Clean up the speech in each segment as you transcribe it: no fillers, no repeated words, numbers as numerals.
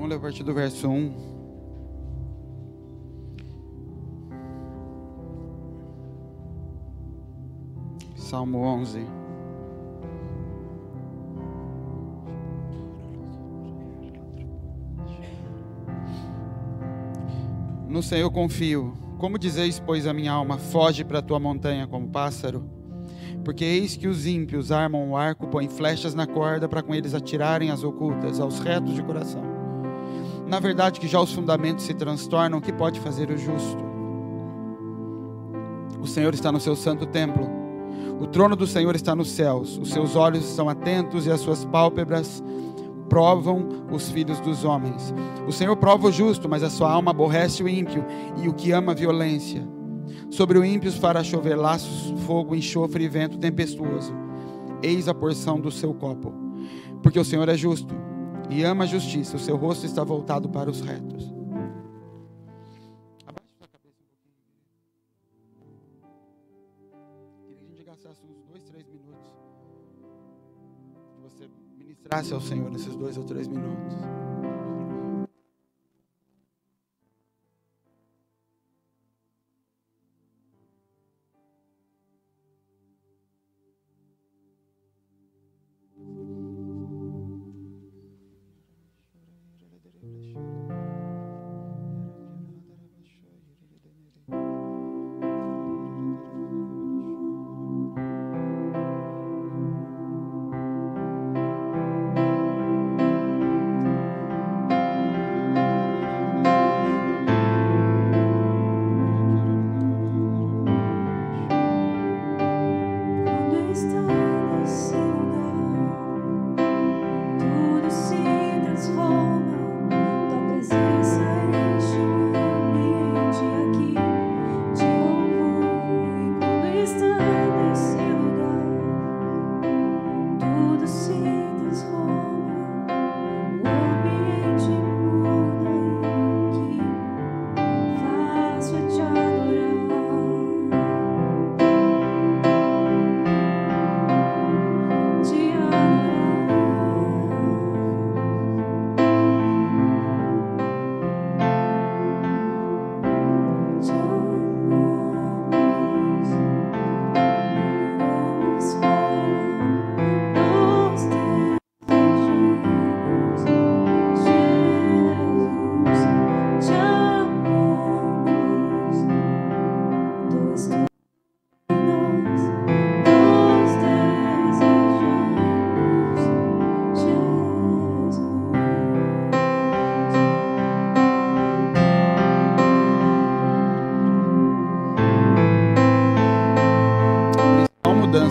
Vamos ler a partir do verso 1. Salmo 11. No Senhor confio. Como dizeis, pois, a minha alma, foge para a tua montanha como pássaro? Porque eis que os ímpios armam o arco, põem flechas na corda, para com eles atirarem as ocultas, aos retos de coração. Na verdade que já os fundamentos se transtornam, o que pode fazer o justo? O Senhor está no seu santo templo. O trono do Senhor está nos céus. Os seus olhos estão atentos e as suas pálpebras provam os filhos dos homens. O Senhor prova o justo, mas a sua alma aborrece o ímpio e o que ama a violência. Sobre o ímpio fará chover laços, fogo, enxofre e vento tempestuoso. Eis a porção do seu copo. Porque o Senhor é justo e ama a justiça. O seu rosto está voltado para os retos. Abaixe sua cabeça um pouquinho. Queria que a gente gastasse uns 2, 3 minutos. Que você ministrasse ao Senhor nesses 2 ou 3 minutos.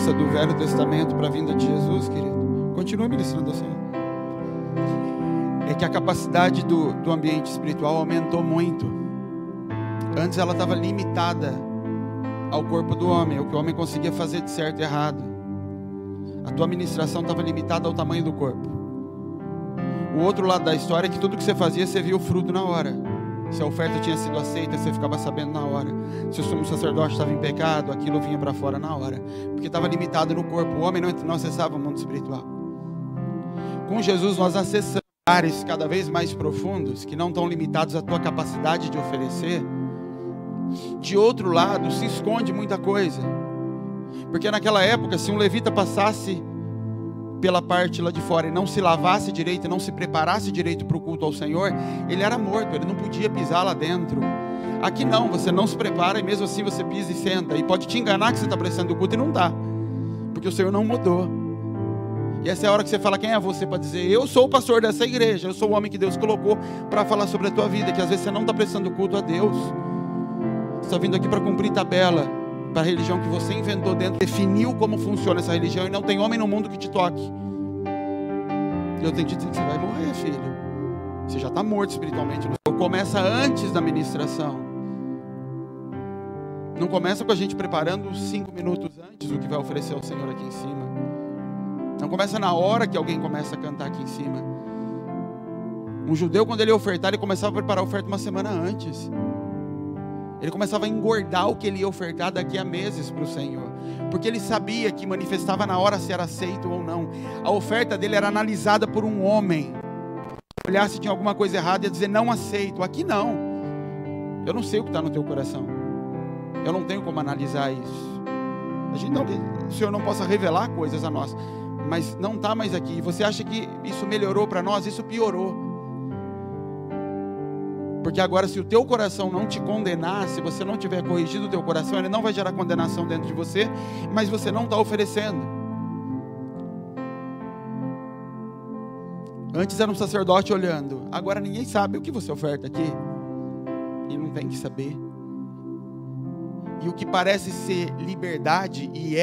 Do Velho Testamento para a vinda de Jesus, querido, continua ministrando assim, é que a capacidade do ambiente espiritual aumentou muito. Antes ela estava limitada ao corpo do homem, o que o homem conseguia fazer de certo e errado. A tua ministração estava limitada ao tamanho do corpo. O outro lado da história é que tudo que você fazia, você via o fruto na hora. Se a oferta tinha sido aceita, você ficava sabendo na hora. Se o sumo sacerdote estava em pecado, aquilo vinha para fora na hora. Porque estava limitado no corpo. O homem não acessava o mundo espiritual. Com Jesus nós acessamos áreas cada vez mais profundos, que não estão limitados à tua capacidade de oferecer. De outro lado, se esconde muita coisa. Porque naquela época, se um levita passasse pela parte lá de fora e não se lavasse direito, não se preparasse direito para o culto ao Senhor, ele era morto, ele não podia pisar lá dentro. Aqui não, você não se prepara e mesmo assim você pisa e senta, e pode te enganar que você está prestando o culto e não está, porque o Senhor não mudou. E essa é a hora que você fala: quem é você para dizer, eu sou o pastor dessa igreja, eu sou o homem que Deus colocou para falar sobre a tua vida, que às vezes você não está prestando culto a Deus, você está vindo aqui para cumprir tabela, para a religião que você inventou dentro, definiu como funciona essa religião, e não tem homem no mundo que te toque. E eu tenho que dizer que você vai morrer, filho. Você já está morto espiritualmente. Começa antes da ministração. Não começa com a gente preparando 5 minutos antes o que vai oferecer ao Senhor aqui em cima. Não começa na hora que alguém começa a cantar aqui em cima. Um judeu, quando ele ia ofertar, ele começava a preparar a oferta uma semana antes. Ele começava a engordar o que ele ia ofertar daqui a meses para o Senhor, porque ele sabia que manifestava na hora se era aceito ou não. A oferta dele era analisada por um homem. olhar se tinha alguma coisa errada e ia dizer, não aceito. Aqui não. Eu não sei o que está no teu coração. Eu não tenho como analisar isso. A gente não, o Senhor não possa revelar coisas a nós, mas não está mais aqui. Você acha que isso melhorou para nós? Isso piorou. Porque agora, se o teu coração não te condenar, se você não tiver corrigido o teu coração, ele não vai gerar condenação dentro de você, mas você não está oferecendo. Antes era um sacerdote olhando, agora ninguém sabe o que você oferta aqui, e não tem que saber. E o que parece ser liberdade, e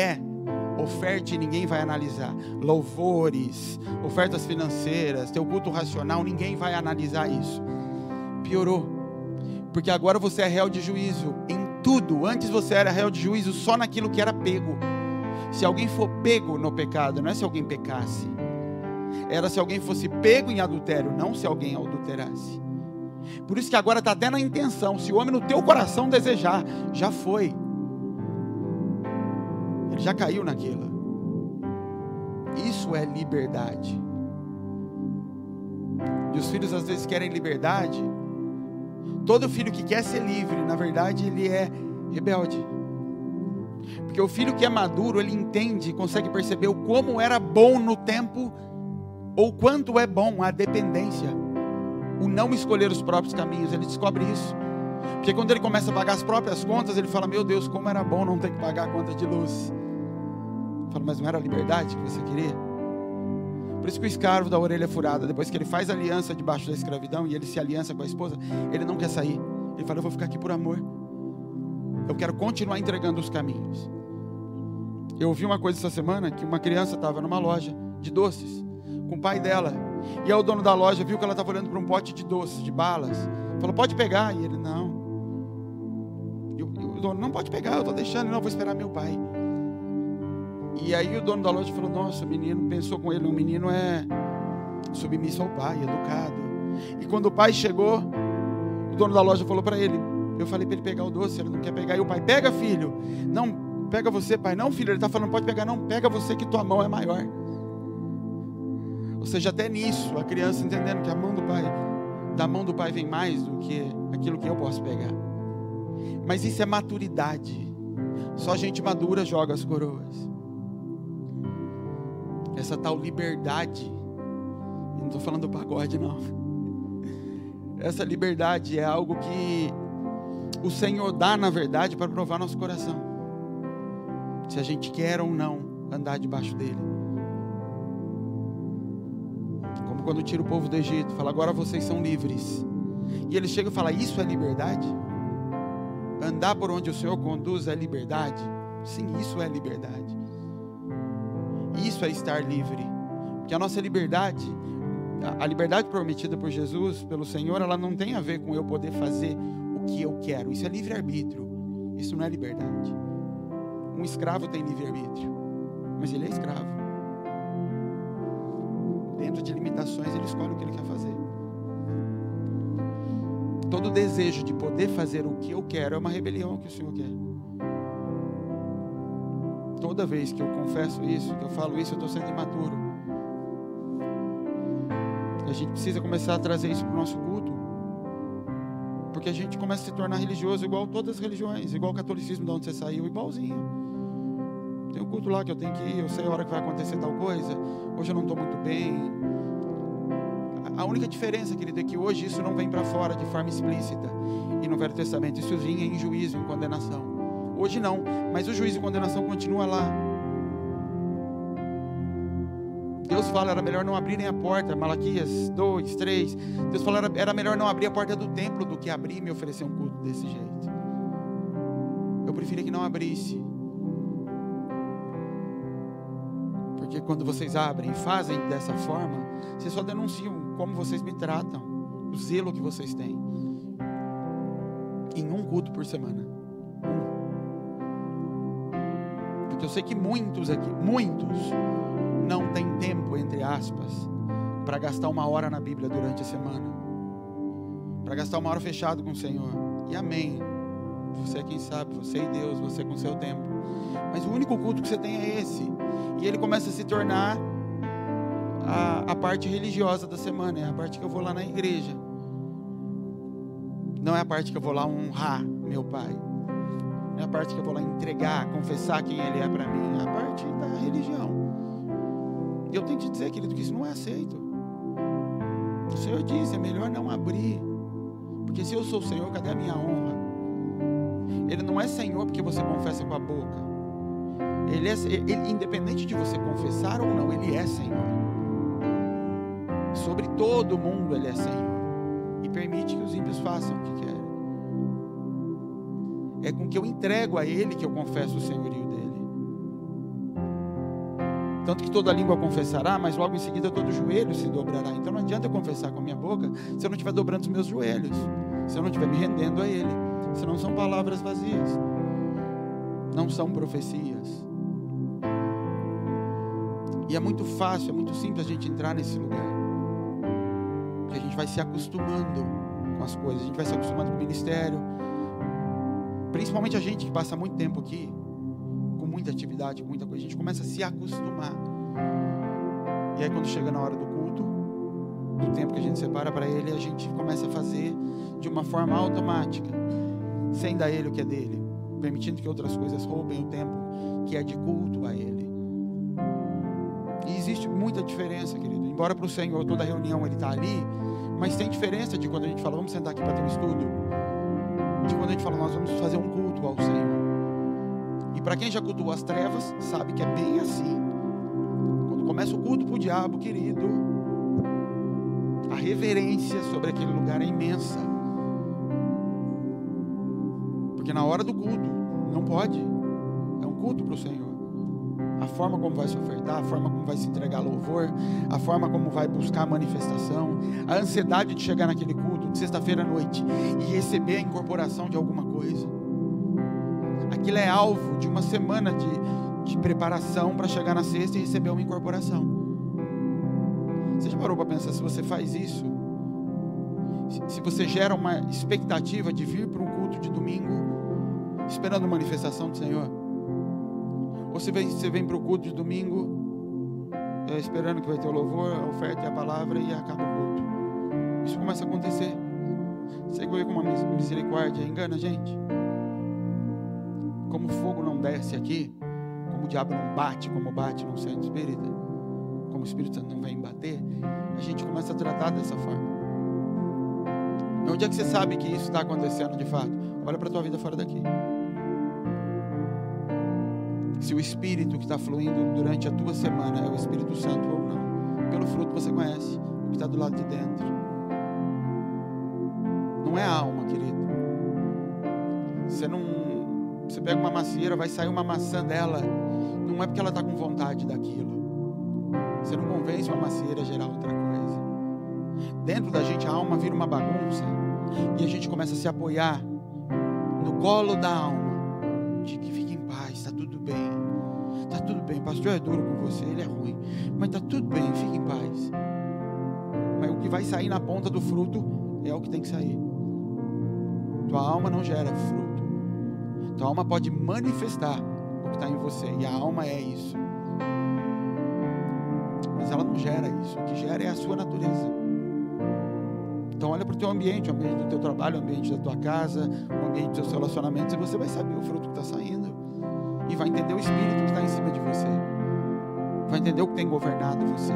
oferte e ninguém vai analisar. Louvores, ofertas financeiras, teu culto racional, ninguém vai analisar isso. Piorou, porque agora você é réu de juízo em tudo. Antes você era réu de juízo só naquilo que era pego. Se alguém for pego no pecado, não é se alguém pecasse, era se alguém fosse pego em adultério, não se alguém adulterasse. Por isso que agora está até na intenção. Se o homem no teu coração desejar, já foi, ele já caiu naquilo. Isso é liberdade. E os filhos às vezes querem liberdade. Todo filho que quer ser livre, na verdade ele é rebelde. Porque o filho que é maduro, ele entende, consegue perceber o como era bom no tempo, ou quanto é bom a dependência, o não escolher os próprios caminhos. Ele descobre isso. Porque quando ele começa a pagar as próprias contas, ele fala, meu Deus, como era bom não ter que pagar a conta de luz. Fala, mas não era a liberdade que você queria? Por isso que o escravo da orelha furada, depois que ele faz aliança debaixo da escravidão, e ele se aliança com a esposa, ele não quer sair. Ele fala, eu vou ficar aqui por amor. Eu quero continuar entregando os caminhos. Eu ouvi uma coisa essa semana, que uma criança estava numa loja de doces, com o pai dela, e aí o dono da loja viu que ela estava olhando para um pote de doces, de balas, falou, pode pegar, e ele, não, e o dono, não pode pegar, eu estou deixando, não, vou esperar meu pai. E aí o dono da loja falou, nossa, o menino, pensou com ele, o menino é submisso ao pai, educado. E quando o pai chegou, o dono da loja falou para ele, eu falei para ele pegar o doce, ele não quer pegar, e o pai, pega filho, não, pega você pai, não filho, ele está falando, pode pegar, não, pega você que tua mão é maior. Ou seja, até nisso, a criança entendendo que a mão do pai, da mão do pai vem mais do que aquilo que eu posso pegar. Mas isso é maturidade. Só gente madura joga as coroas. Essa tal liberdade, eu não estou falando do pagode não, essa liberdade é algo que o Senhor dá na verdade para provar nosso coração, se a gente quer ou não andar debaixo dele. Como quando tira o povo do Egito, fala, agora vocês são livres, e ele chega e fala, isso é liberdade? Andar por onde o Senhor conduz é liberdade? Sim, isso é liberdade. Isso é estar livre, porque a nossa liberdade, a liberdade prometida por Jesus, pelo Senhor, ela não tem a ver com eu poder fazer o que eu quero. Isso é livre-arbítrio, isso não é liberdade. Um escravo tem livre-arbítrio, mas ele é escravo. Dentro de limitações, ele escolhe o que ele quer fazer. Todo desejo de poder fazer o que eu quero é uma rebelião ao que o Senhor quer. Toda vez que eu confesso isso, que eu falo isso, eu estou sendo imaturo. E a gente precisa começar a trazer isso para o nosso culto, porque a gente começa a se tornar religioso igual todas as religiões, igual o catolicismo de onde você saiu, igualzinho. Tem um culto lá que eu tenho que ir, eu sei a hora que vai acontecer tal coisa, hoje eu não estou muito bem. A única diferença, querido, é que hoje isso não vem para fora de forma explícita, e no Velho Testamento isso vinha em juízo, em condenação. Hoje não, mas o juízo e condenação continua lá. Deus fala, era melhor não abrirem a porta, Malaquias 2, 3, Deus fala, era melhor não abrir a porta do templo do que abrir e me oferecer um culto desse jeito. Eu preferia que não abrisse, porque quando vocês abrem e fazem dessa forma, vocês só denunciam como vocês me tratam, o zelo que vocês têm, em um culto por semana. Porque eu sei que muitos aqui, não tem tempo, entre aspas, para gastar uma hora na Bíblia durante a semana, para gastar uma hora fechado com o Senhor, e amém, você é quem sabe, você e Deus, você com o seu tempo, mas o único culto que você tem é esse, e ele começa a se tornar a parte religiosa da semana, é a parte que eu vou lá na igreja. Não é a parte que eu vou lá honrar meu pai. Não é a parte que eu vou lá entregar, confessar quem ele é para mim. É a parte da religião. E eu tenho que te dizer, querido, que isso não é aceito. O Senhor diz, é melhor não abrir. Porque se eu sou o Senhor, cadê a minha honra? Ele não é Senhor porque você confessa com a boca. Ele, independente de você confessar ou não, Ele é Senhor. Sobre todo mundo Ele é Senhor. E permite que os ímpios façam o que querem. É com que eu entrego a Ele que eu confesso o senhorio dEle. Tanto que toda língua confessará, mas logo em seguida todo joelho se dobrará. Então não adianta eu confessar com a minha boca se eu não estiver dobrando os meus joelhos, se eu não estiver me rendendo a Ele. Senão são palavras vazias, não são profecias. E é muito fácil, é muito simples a gente entrar nesse lugar, que a gente vai se acostumando com as coisas, a gente vai se acostumando com o ministério, principalmente a gente que passa muito tempo aqui, com muita atividade, com muita coisa, a gente começa a se acostumar. E aí quando chega na hora do culto, do tempo que a gente separa para Ele, a gente começa a fazer de uma forma automática, sem dar Ele o que é dele, permitindo que outras coisas roubem o tempo que é de culto a Ele. E existe muita diferença, querido. Embora para o Senhor toda reunião Ele está ali, mas tem diferença de quando a gente fala, vamos sentar aqui para ter um estudo, de quando a gente fala, nós vamos fazer um culto ao Senhor. E para quem já cultuou as trevas, sabe que é bem assim. Quando começa o culto para o diabo, querido, a reverência sobre aquele lugar é imensa. Porque na hora do culto, não pode. É um culto para o Senhor. A forma como vai se ofertar, a forma como vai se entregar louvor, a forma como vai buscar a manifestação, a ansiedade de chegar naquele culto de sexta-feira à noite e receber a incorporação de alguma coisa. Aquilo é alvo de uma semana de preparação para chegar na sexta e receber uma incorporação. Você já parou para pensar se você faz isso? Se você gera uma expectativa de vir para um culto de domingo esperando a manifestação do Senhor? Ou você vem para o culto de domingo esperando que vai ter o louvor, a oferta e a palavra e acaba o culto? Isso começa a acontecer. Você veio com uma misericórdia, engana a gente. Como o fogo não desce aqui, como o diabo não bate, como bate no centro espírita, como o Espírito Santo não vem bater, a gente começa a tratar dessa forma. E onde é que você sabe que isso está acontecendo de fato? Olha para a tua vida fora daqui. Se o Espírito que está fluindo durante a tua semana é o Espírito Santo ou não. Pelo fruto você conhece o que está do lado de dentro. Não é a alma, querido. Você pega uma macieira, vai sair uma maçã dela, não é porque ela está com vontade daquilo. Você não convence uma macieira a gerar outra coisa. Dentro da gente a alma vira uma bagunça e a gente começa a se apoiar no colo da alma, de que fique em paz, está tudo bem. Está tudo bem, o pastor é duro com você, ele é ruim, mas está tudo bem, fique em paz. Mas o que vai sair na ponta do fruto é o que tem que sair. Tua alma não gera fruto. Tua alma pode manifestar o que está em você, e a alma é isso, mas ela não gera isso. O que gera é a sua natureza. Então olha para o teu ambiente, o ambiente do teu trabalho, o ambiente da tua casa, o ambiente dos teus relacionamentos, e você vai saber o fruto que está saindo, e vai entender o Espírito que está em cima de você, vai entender o que tem governado você.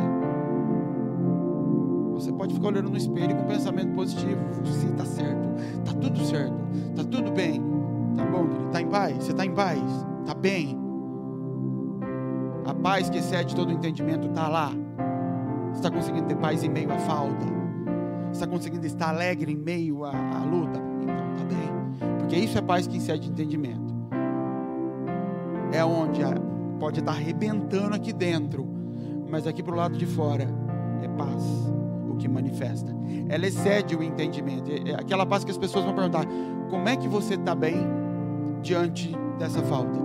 Você pode ficar olhando no espelho com um pensamento positivo, você está certo, está tudo certo, está tudo bem. Tá bom, querido? Está em paz? Você está em paz? Está bem? A paz que excede todo o entendimento está lá. Você está conseguindo ter paz em meio à falta? Você está conseguindo estar alegre em meio à luta? Então está bem. Porque isso é paz que excede entendimento. É onde pode estar arrebentando aqui dentro, mas aqui para o lado de fora é paz o que manifesta. Ela excede o entendimento. É aquela paz que as pessoas vão perguntar: como é que você está bem diante dessa falta?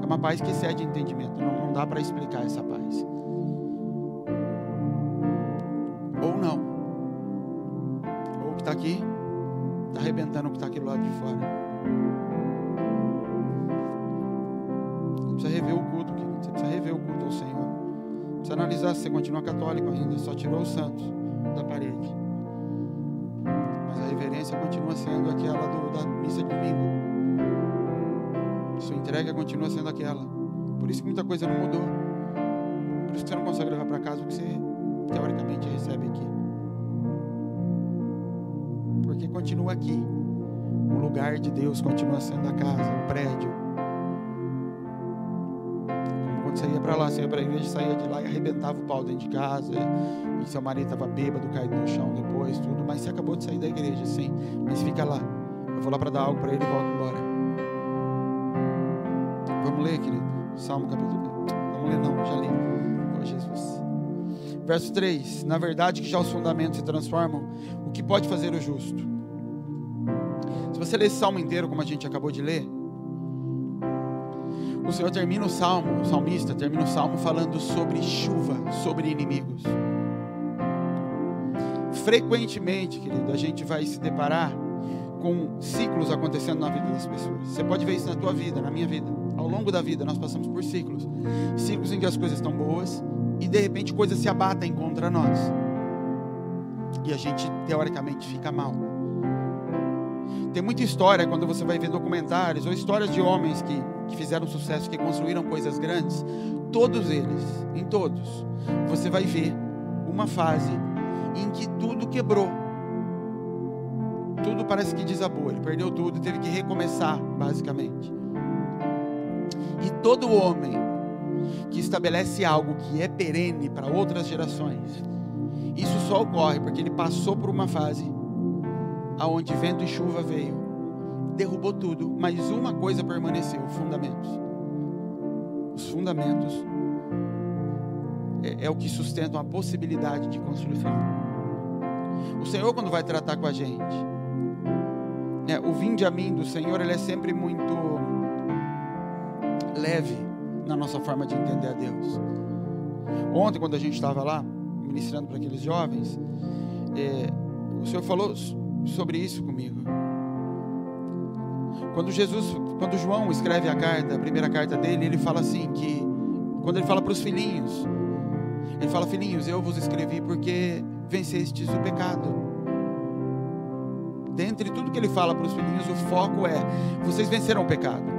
É uma paz que excede entendimento. Não dá para explicar essa paz. Ou não. Ou o que está aqui está arrebentando o que está aqui do lado de fora. Você precisa rever o culto, querido. Você precisa rever o culto ao Senhor. Precisa analisar se você continua católico ainda, só tirou os santos da parede. Mas a reverência continua sendo aquela da missa de domingo. Sua entrega continua sendo aquela. Por isso que muita coisa não mudou. Por isso que você não consegue levar para casa o que você teoricamente recebe aqui. Porque continua aqui. O lugar de Deus continua sendo a casa, o prédio. Como quando você ia para lá, você ia para a igreja, saía de lá e arrebentava o pau dentro de casa. E seu marido estava bêbado, caído no chão depois, tudo. Mas você acabou de sair da igreja, sim. Mas fica lá. Eu vou lá para dar algo para ele e volto embora. Vamos ler, querido? Salmo capítulo... Vamos ler não, já li. Oh, Jesus. Verso 3. Na verdade que já os fundamentos se transformam, o que pode fazer o justo? Se você ler esse salmo inteiro, como a gente acabou de ler, o Senhor termina o salmo, o salmista termina o salmo falando sobre chuva, sobre inimigos. Frequentemente, querido, a gente vai se deparar com ciclos acontecendo na vida das pessoas. Você pode ver isso na tua vida, na minha vida. Ao longo da vida nós passamos por ciclos. Ciclos em que as coisas estão boas e de repente coisas se abatem contra nós. E a gente teoricamente fica mal. Tem muita história quando você vai ver documentários ou histórias de homens que fizeram sucesso, que construíram coisas grandes. Todos eles, em todos, você vai ver uma fase em que tudo quebrou. Tudo parece que desabou. Ele perdeu tudo e teve que recomeçar, basicamente. E todo homem que estabelece algo que é perene para outras gerações, isso só ocorre porque ele passou por uma fase aonde vento e chuva veio, derrubou tudo, mas uma coisa permaneceu: fundamentos. Os fundamentos é o que sustentam a possibilidade de construção. O Senhor, quando vai tratar com a gente, o vinde a mim do Senhor, ele é sempre muito leve na nossa forma de entender a Deus. Ontem, quando a gente estava lá ministrando para aqueles jovens, o Senhor falou sobre isso comigo. Quando João escreve a primeira carta dele, ele fala assim, que quando ele fala para os filhinhos, ele fala: filhinhos, eu vos escrevi porque vencestes o pecado. Dentre tudo que ele fala para os filhinhos, o foco é: vocês venceram o pecado.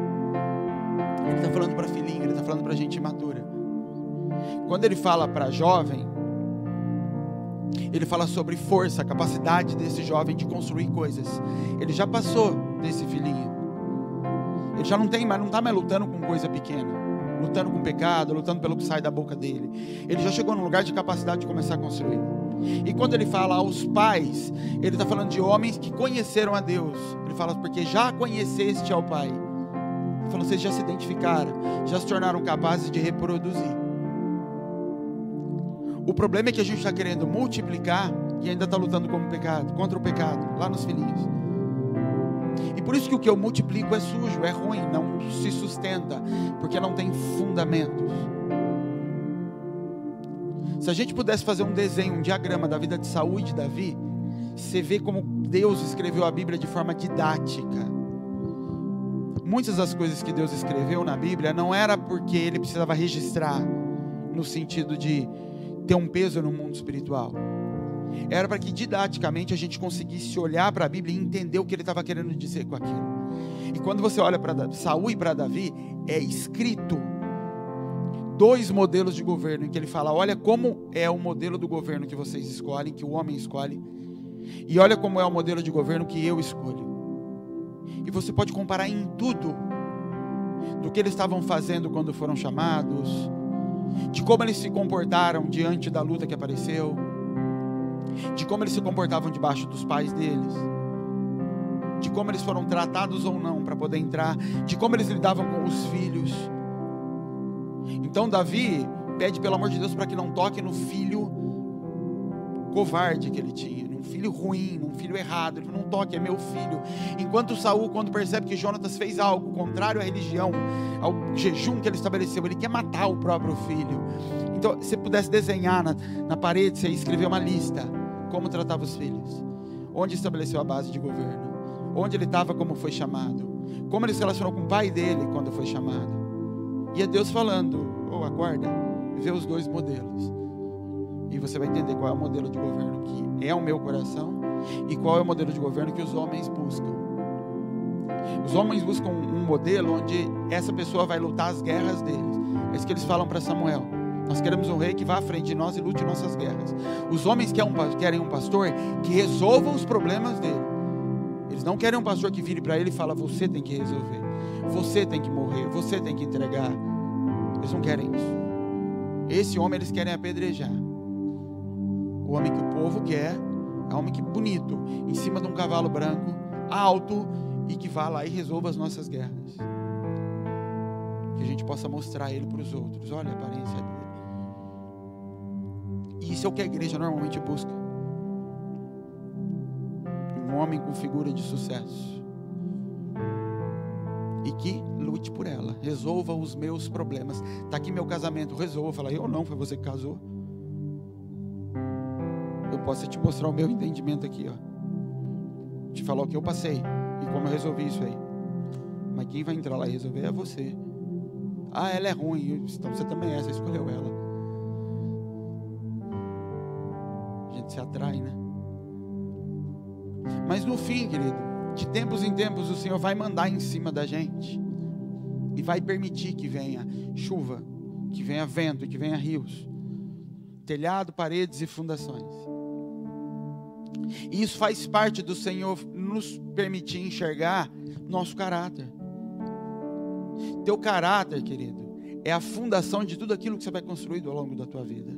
Ele está falando para filhinho, ele está falando para gente imatura. Quando ele fala para jovem, ele fala sobre força, a capacidade desse jovem de construir coisas. Ele já passou desse filhinho. Ele já não está mais lutando com coisa pequena, lutando com pecado, lutando pelo que sai da boca dele. Ele já chegou num lugar de capacidade de começar a construir. E quando ele fala aos pais, ele está falando de homens que conheceram a Deus. Ele fala: porque já conheceste ao Pai. Ele falou: vocês já se identificaram, já se tornaram capazes de reproduzir. O problema é que a gente está querendo multiplicar e ainda está lutando contra o pecado, lá nos filhinhos. E por isso que o que eu multiplico é sujo, é ruim, não se sustenta, porque não tem fundamentos. Se a gente pudesse fazer um desenho, um diagrama da vida de Saul e de Davi, você vê como Deus escreveu a Bíblia de forma didática. Muitas das coisas que Deus escreveu na Bíblia não era porque Ele precisava registrar, no sentido de ter um peso no mundo espiritual. Era para que didaticamente a gente conseguisse olhar para a Bíblia e entender o que ele estava querendo dizer com aquilo. E quando você olha para Saul e para Davi, é escrito 2 modelos de governo, em que ele fala: olha como é o modelo do governo que vocês escolhem, que o homem escolhe, e olha como é o modelo de governo que eu escolho. E você pode comparar em tudo, do que eles estavam fazendo quando foram chamados, de como eles se comportaram diante da luta que apareceu, de como eles se comportavam debaixo dos pais deles, de como eles foram tratados ou não para poder entrar, de como eles lidavam com os filhos. Então Davi pede pelo amor de Deus para que não toque no filho covarde que ele tinha, num filho ruim, num filho errado. Ele não toque, é meu filho. Enquanto Saul, quando percebe que Jonatas fez algo contrário à religião, ao jejum que ele estabeleceu, ele quer matar o próprio filho. Então, se você pudesse desenhar na parede, você ia escrever uma lista: como tratava os filhos, onde estabeleceu a base de governo, onde ele estava, como foi chamado, como ele se relacionou com o pai dele quando foi chamado. E é Deus falando: acorda, ver os dois modelos. E você vai entender qual é o modelo de governo que é o meu coração e qual é o modelo de governo que os homens buscam. Os homens buscam um modelo onde essa pessoa vai lutar as guerras deles. É isso que eles falam para Samuel. Nós queremos um rei que vá à frente de nós e lute nossas guerras. Os homens querem um pastor que resolva os problemas dele. Eles não querem um pastor que vire para ele e fala: você tem que resolver, você tem que morrer, você tem que entregar. Eles não querem isso. Esse homem eles querem apedrejar. O homem que o povo quer é um homem que bonito, em cima de um cavalo branco, alto, e que vá lá e resolva as nossas guerras. Que a gente possa mostrar ele para os outros. Olha a aparência dele. E isso é o que a igreja normalmente busca. Um homem com figura de sucesso. E que lute por ela. Resolva os meus problemas. Está aqui meu casamento, resolva. Fala: eu não, foi você que casou. Eu posso te mostrar o meu entendimento aqui, ó. Te falar o que eu passei e como eu resolvi isso aí. Mas quem vai entrar lá e resolver é você. Ah, ela é ruim. Então você também é, você escolheu ela. A gente se atrai, né? Mas no fim, querido, de tempos em tempos o Senhor vai mandar em cima da gente. E vai permitir que venha chuva, que venha vento, que venha rios. Telhado, paredes e fundações. E isso faz parte do Senhor nos permitir enxergar nosso caráter. Teu caráter, querido, é a fundação de tudo aquilo que você vai construir ao longo da tua vida.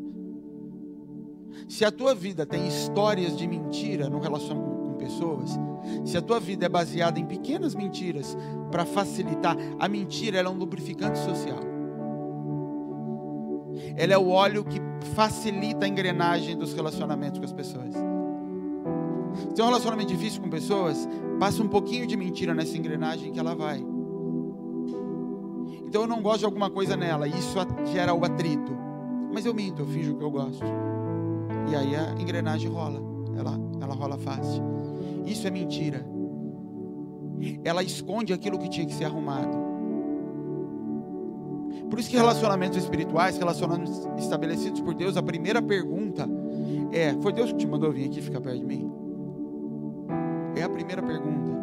Se a tua vida tem histórias de mentira no relacionamento com pessoas, se a tua vida é baseada em pequenas mentiras para facilitar, a mentira ela é um lubrificante social. Ela é o óleo que facilita a engrenagem dos relacionamentos com as pessoas. Se tem um relacionamento difícil com pessoas, passa um pouquinho de mentira nessa engrenagem que ela vai. Então eu não gosto de alguma coisa nela, e isso gera o atrito. Mas eu minto, eu finjo que eu gosto. E aí a engrenagem rola, ela rola fácil. Isso é mentira. Ela esconde aquilo que tinha que ser arrumado. Por isso que relacionamentos espirituais, relacionamentos estabelecidos por Deus, a primeira pergunta é: foi Deus que te mandou vir aqui ficar perto de mim? É a primeira pergunta.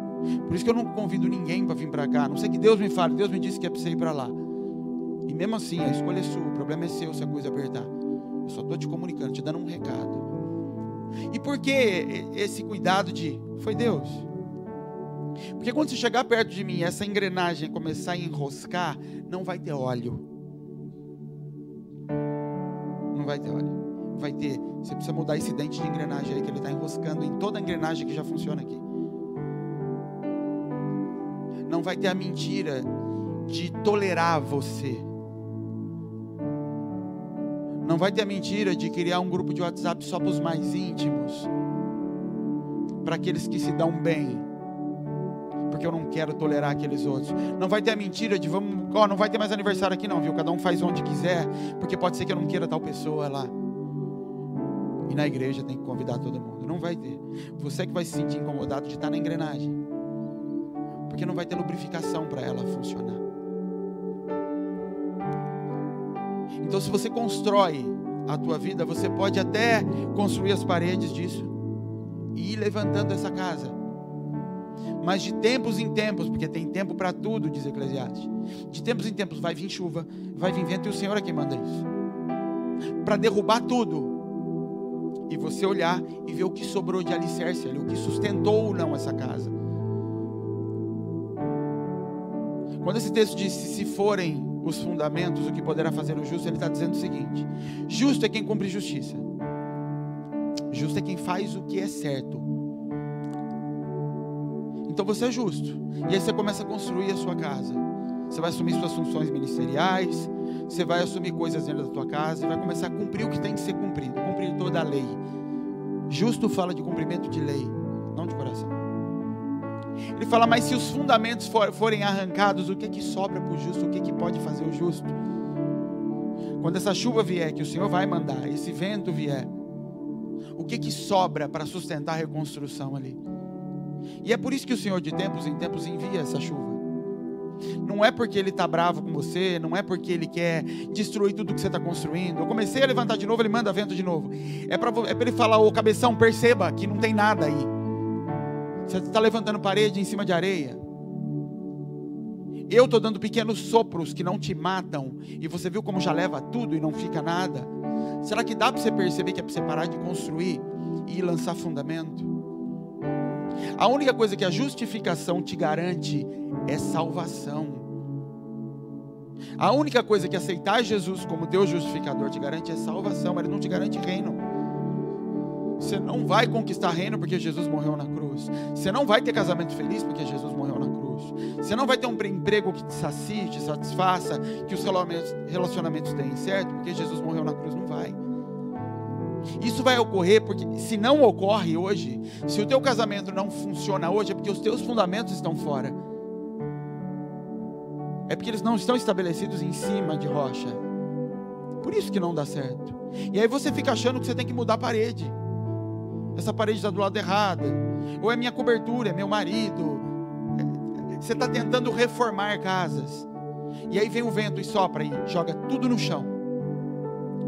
Por isso que eu não convido ninguém para vir para cá, a não ser que Deus me fale: Deus me disse que é para você ir para lá. E mesmo assim, a escolha é sua, o problema é seu se a coisa apertar. Eu só estou te comunicando, te dando um recado. E por que esse cuidado de foi Deus? Porque quando você chegar perto de mim, essa engrenagem começar a enroscar, não vai ter óleo. Não vai ter óleo. Vai ter, você precisa mudar esse dente de engrenagem aí, que ele está enroscando em toda a engrenagem que já funciona aqui. Não vai ter a mentira de tolerar você. Não vai ter a mentira de criar um grupo de WhatsApp só para os mais íntimos, para aqueles que se dão bem, porque eu não quero tolerar aqueles outros. Não vai ter a mentira de não vai ter mais aniversário aqui não, viu? Cada um faz onde quiser, porque pode ser que eu não queira tal pessoa lá. E na igreja tem que convidar todo mundo. Não vai ter. Você que vai se sentir incomodado de estar na engrenagem, porque não vai ter lubrificação para ela funcionar. Então, se você constrói a tua vida, você pode até construir as paredes disso e ir levantando essa casa. Mas de tempos em tempos, porque tem tempo para tudo, diz Eclesiastes, de tempos em tempos vai vir chuva, vai vir vento, e o Senhor é quem manda isso, para derrubar tudo, e você olhar e ver o que sobrou de alicerce ali, o que sustentou ou não essa casa. Quando esse texto diz: se forem os fundamentos, o que poderá fazer o justo, ele está dizendo o seguinte: justo é quem cumpre justiça, justo é quem faz o que é certo. Então você é justo, e aí você começa a construir a sua casa. Você vai assumir suas funções ministeriais, você vai assumir coisas dentro da tua casa, e vai começar a cumprir o que tem que ser cumprido, cumprir toda a lei. Justo fala de cumprimento de lei, não de coração. Ele fala: mas se os fundamentos forem arrancados, o que sobra para o justo? O que pode fazer o justo? Quando essa chuva vier, que o Senhor vai mandar, esse vento vier, o que sobra para sustentar a reconstrução ali? E é por isso que o Senhor de tempos em tempos envia essa chuva. Não é porque ele está bravo com você, não é porque ele quer destruir tudo que você está construindo. Eu comecei a levantar de novo, ele manda vento de novo. É para ele falar: ô cabeção, perceba que não tem nada aí. Você está levantando parede em cima de areia. Eu estou dando pequenos sopros que não te matam, e você viu como já leva tudo e não fica nada? Será que dá para você perceber que é para você parar de construir e lançar fundamento? A única coisa que a justificação te garante é salvação. A única coisa que aceitar Jesus como Deus justificador te garante é salvação. Ele não te garante reino. Você não vai conquistar reino porque Jesus morreu na cruz. Você não vai ter casamento feliz porque Jesus morreu na cruz. Você não vai ter um emprego que te sacie, te satisfaça, que os relacionamentos deem certo porque Jesus morreu na cruz. Não vai. Isso vai ocorrer porque, se não ocorre hoje, se o teu casamento não funciona hoje, é porque os teus fundamentos estão fora. É porque eles não estão estabelecidos em cima de rocha. Por isso que não dá certo. E aí você fica achando que você tem que mudar a parede. Essa parede está do lado errado. Ou é minha cobertura, é meu marido. Você está tentando reformar casas. E aí vem o vento e sopra e joga tudo no chão.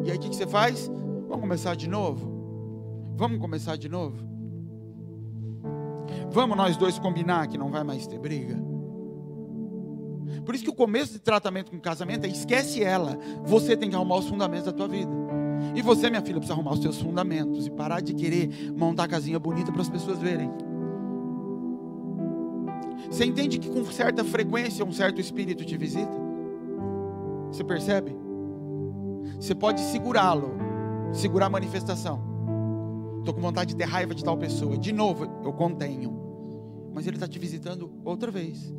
E aí o que você faz? Vamos começar de novo? Vamos começar de novo? Vamos nós dois combinar que não vai mais ter briga? Por isso que o começo de tratamento com casamento é: esquece ela. Você tem que arrumar os fundamentos da tua vida. E você, minha filha, precisa arrumar os seus fundamentos e parar de querer montar a casinha bonita para as pessoas verem. Você entende que com certa frequência um certo espírito te visita? Você percebe? Você pode segurá-lo, segurar a manifestação. Estou com vontade de ter raiva de tal pessoa. De novo, eu contenho. Mas ele está te visitando outra vez.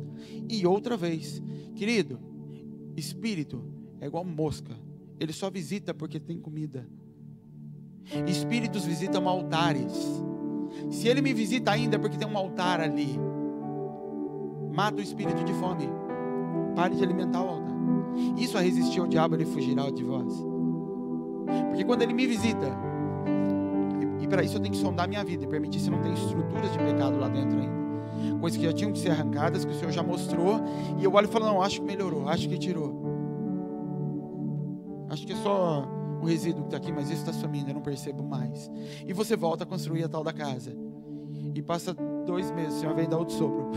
E outra vez. Querido, espírito é igual mosca. Ele só visita porque tem comida. Espíritos visitam altares. Se ele me visita ainda é porque tem um altar ali. Mata o espírito de fome. Pare de alimentar o altar. Isso a resistir ao diabo, ele fugirá de vós. Porque quando ele me visita, e para isso eu tenho que sondar minha vida e permitir se não tem estruturas de pecado lá dentro ainda. Coisas que já tinham que ser arrancadas, que o Senhor já mostrou, e eu olho e falo: não, acho que melhorou, acho que tirou. Acho que é só um resíduo que está aqui, mas isso está sumindo, eu não percebo mais. E você volta a construir a tal da casa. E passa 2 meses, o Senhor vem dar outro sopro.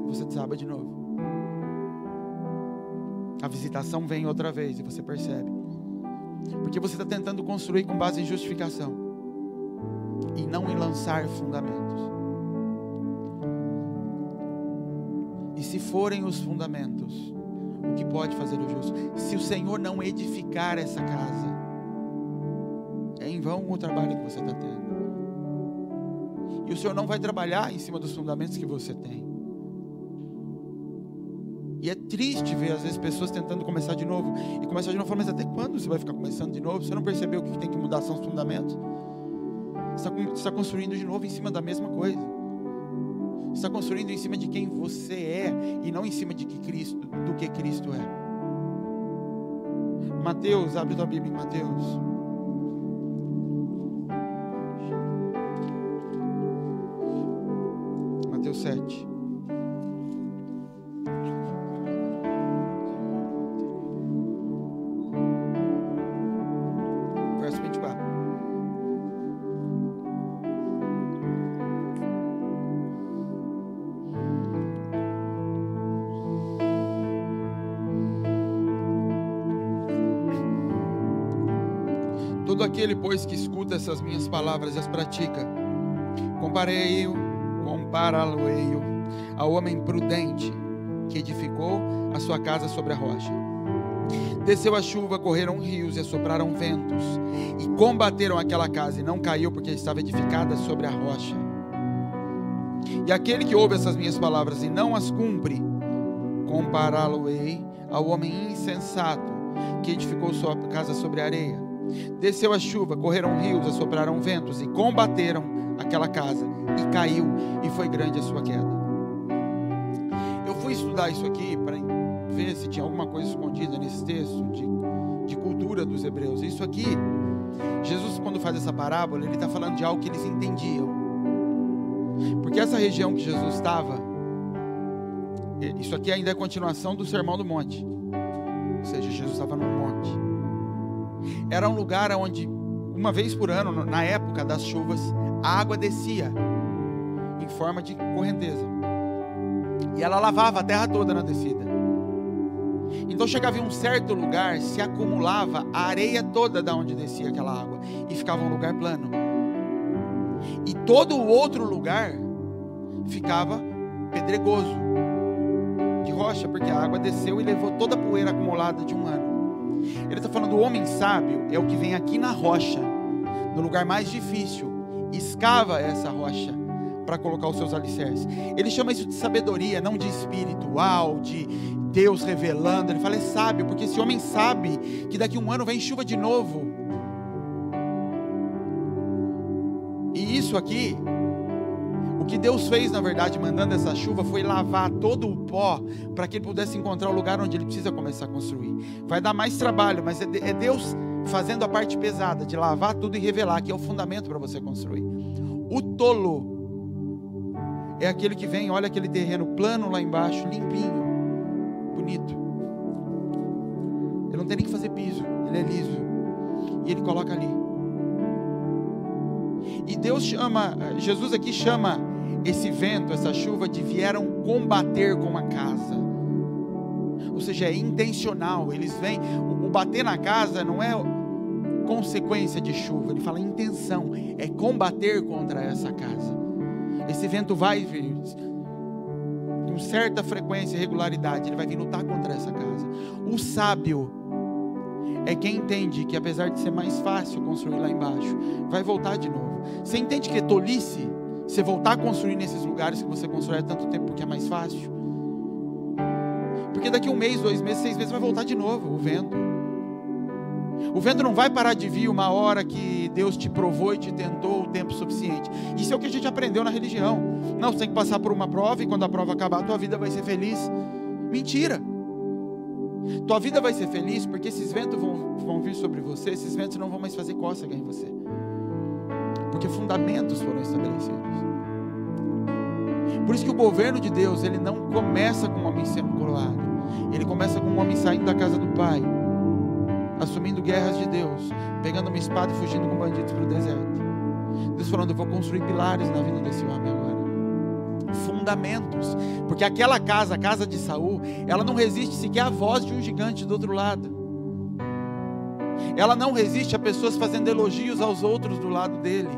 Você desaba de novo. A visitação vem outra vez e você percebe. Porque você está tentando construir com base em justificação. E não em lançar fundamentos. E se forem os fundamentos, o que pode fazer o justo? Se o Senhor não edificar essa casa, é em vão o trabalho que você está tendo. E o Senhor não vai trabalhar em cima dos fundamentos que você tem. E é triste ver às vezes pessoas tentando começar de novo. E começar de novo, mas até quando você vai ficar começando de novo? Você não percebeu que o que tem que mudar são os fundamentos? Você está construindo de novo em cima da mesma coisa. Você está construindo em cima de quem você é e não em cima de do que Cristo é. Mateus, abre tua Bíblia em Mateus. Mateus 7. Verso 24. Todo aquele, pois, que escuta essas minhas palavras e as pratica, compará-lo-ei ao homem prudente que edificou a sua casa sobre a rocha. Desceu a chuva, correram rios e assopraram ventos e combateram aquela casa, e não caiu porque estava edificada sobre a rocha. E aquele que ouve essas minhas palavras e não as cumpre, compará-lo-ei ao homem insensato que edificou sua casa sobre a areia. Desceu a chuva, correram rios, assopraram ventos e combateram aquela casa, e caiu, e foi grande a sua queda. Eu fui estudar isso aqui para ver se tinha alguma coisa escondida nesse texto de cultura dos hebreus. Isso aqui, Jesus, quando faz essa parábola, ele está falando de algo que eles entendiam. Porque essa região que Jesus estava, Isso aqui ainda é a continuação do Sermão do Monte. Ou seja, Jesus estava num monte. Era um lugar onde, uma vez por ano, na época das chuvas, a água descia em forma de correnteza. E ela lavava a terra toda na descida. Então chegava em um certo lugar, se acumulava a areia toda da onde descia aquela água. E ficava um lugar plano. E todo o outro lugar ficava pedregoso, de rocha, porque a água desceu e levou toda a poeira acumulada de um ano. Ele está falando, o homem sábio é o que vem aqui na rocha, no lugar mais difícil, escava essa rocha para colocar os seus alicerces. Ele chama isso de sabedoria, não de espiritual, de Deus revelando. Ele fala, é sábio, porque esse homem sabe que daqui a um ano vem chuva de novo. E isso aqui, o que Deus fez, na verdade, mandando essa chuva, foi lavar todo o pó, para que ele pudesse encontrar o lugar onde ele precisa começar a construir. Vai dar mais trabalho, mas é Deus fazendo a parte pesada, de lavar tudo e revelar, que é o fundamento para você construir. O tolo é aquele que vem, olha aquele terreno plano lá embaixo, limpinho, bonito. Ele não tem nem que fazer piso, ele é liso. E ele coloca ali. E Deus chama, Jesus aqui chama esse vento, essa chuva, de vieram combater com a casa. Ou seja, é intencional. Eles vêm, o bater na casa não é consequência de chuva. Ele fala intenção, é combater contra essa casa. Esse vento vai vir com certa frequência e regularidade. Ele vai vir lutar contra essa casa. O sábio é quem entende que, apesar de ser mais fácil construir lá embaixo, vai voltar de novo. Você entende que é tolice você voltar a construir nesses lugares que você constrói há tanto tempo porque é mais fácil? Porque daqui 1 mês, 2 meses, 6 meses vai voltar de novo o vento. O vento não vai parar de vir uma hora que Deus te provou e te tentou o tempo suficiente. Isso é o que a gente aprendeu na religião. Não, você tem que passar por uma prova e quando a prova acabar, a tua vida vai ser feliz. Mentira! Tua vida vai ser feliz porque esses ventos vão vir sobre você. Esses ventos não vão mais fazer cócega em você, porque fundamentos foram estabelecidos. Por isso que o governo de Deus, ele não começa com um homem sendo coroado. Ele começa com um homem saindo da casa do pai, assumindo guerras de Deus, pegando uma espada e fugindo com bandidos para o deserto. Deus falando, eu vou construir pilares na vida desse homem agora. Fundamentos. Porque aquela casa, a casa de Saul, ela não resiste sequer à voz de um gigante do outro lado. Ela não resiste a pessoas fazendo elogios aos outros do lado dele.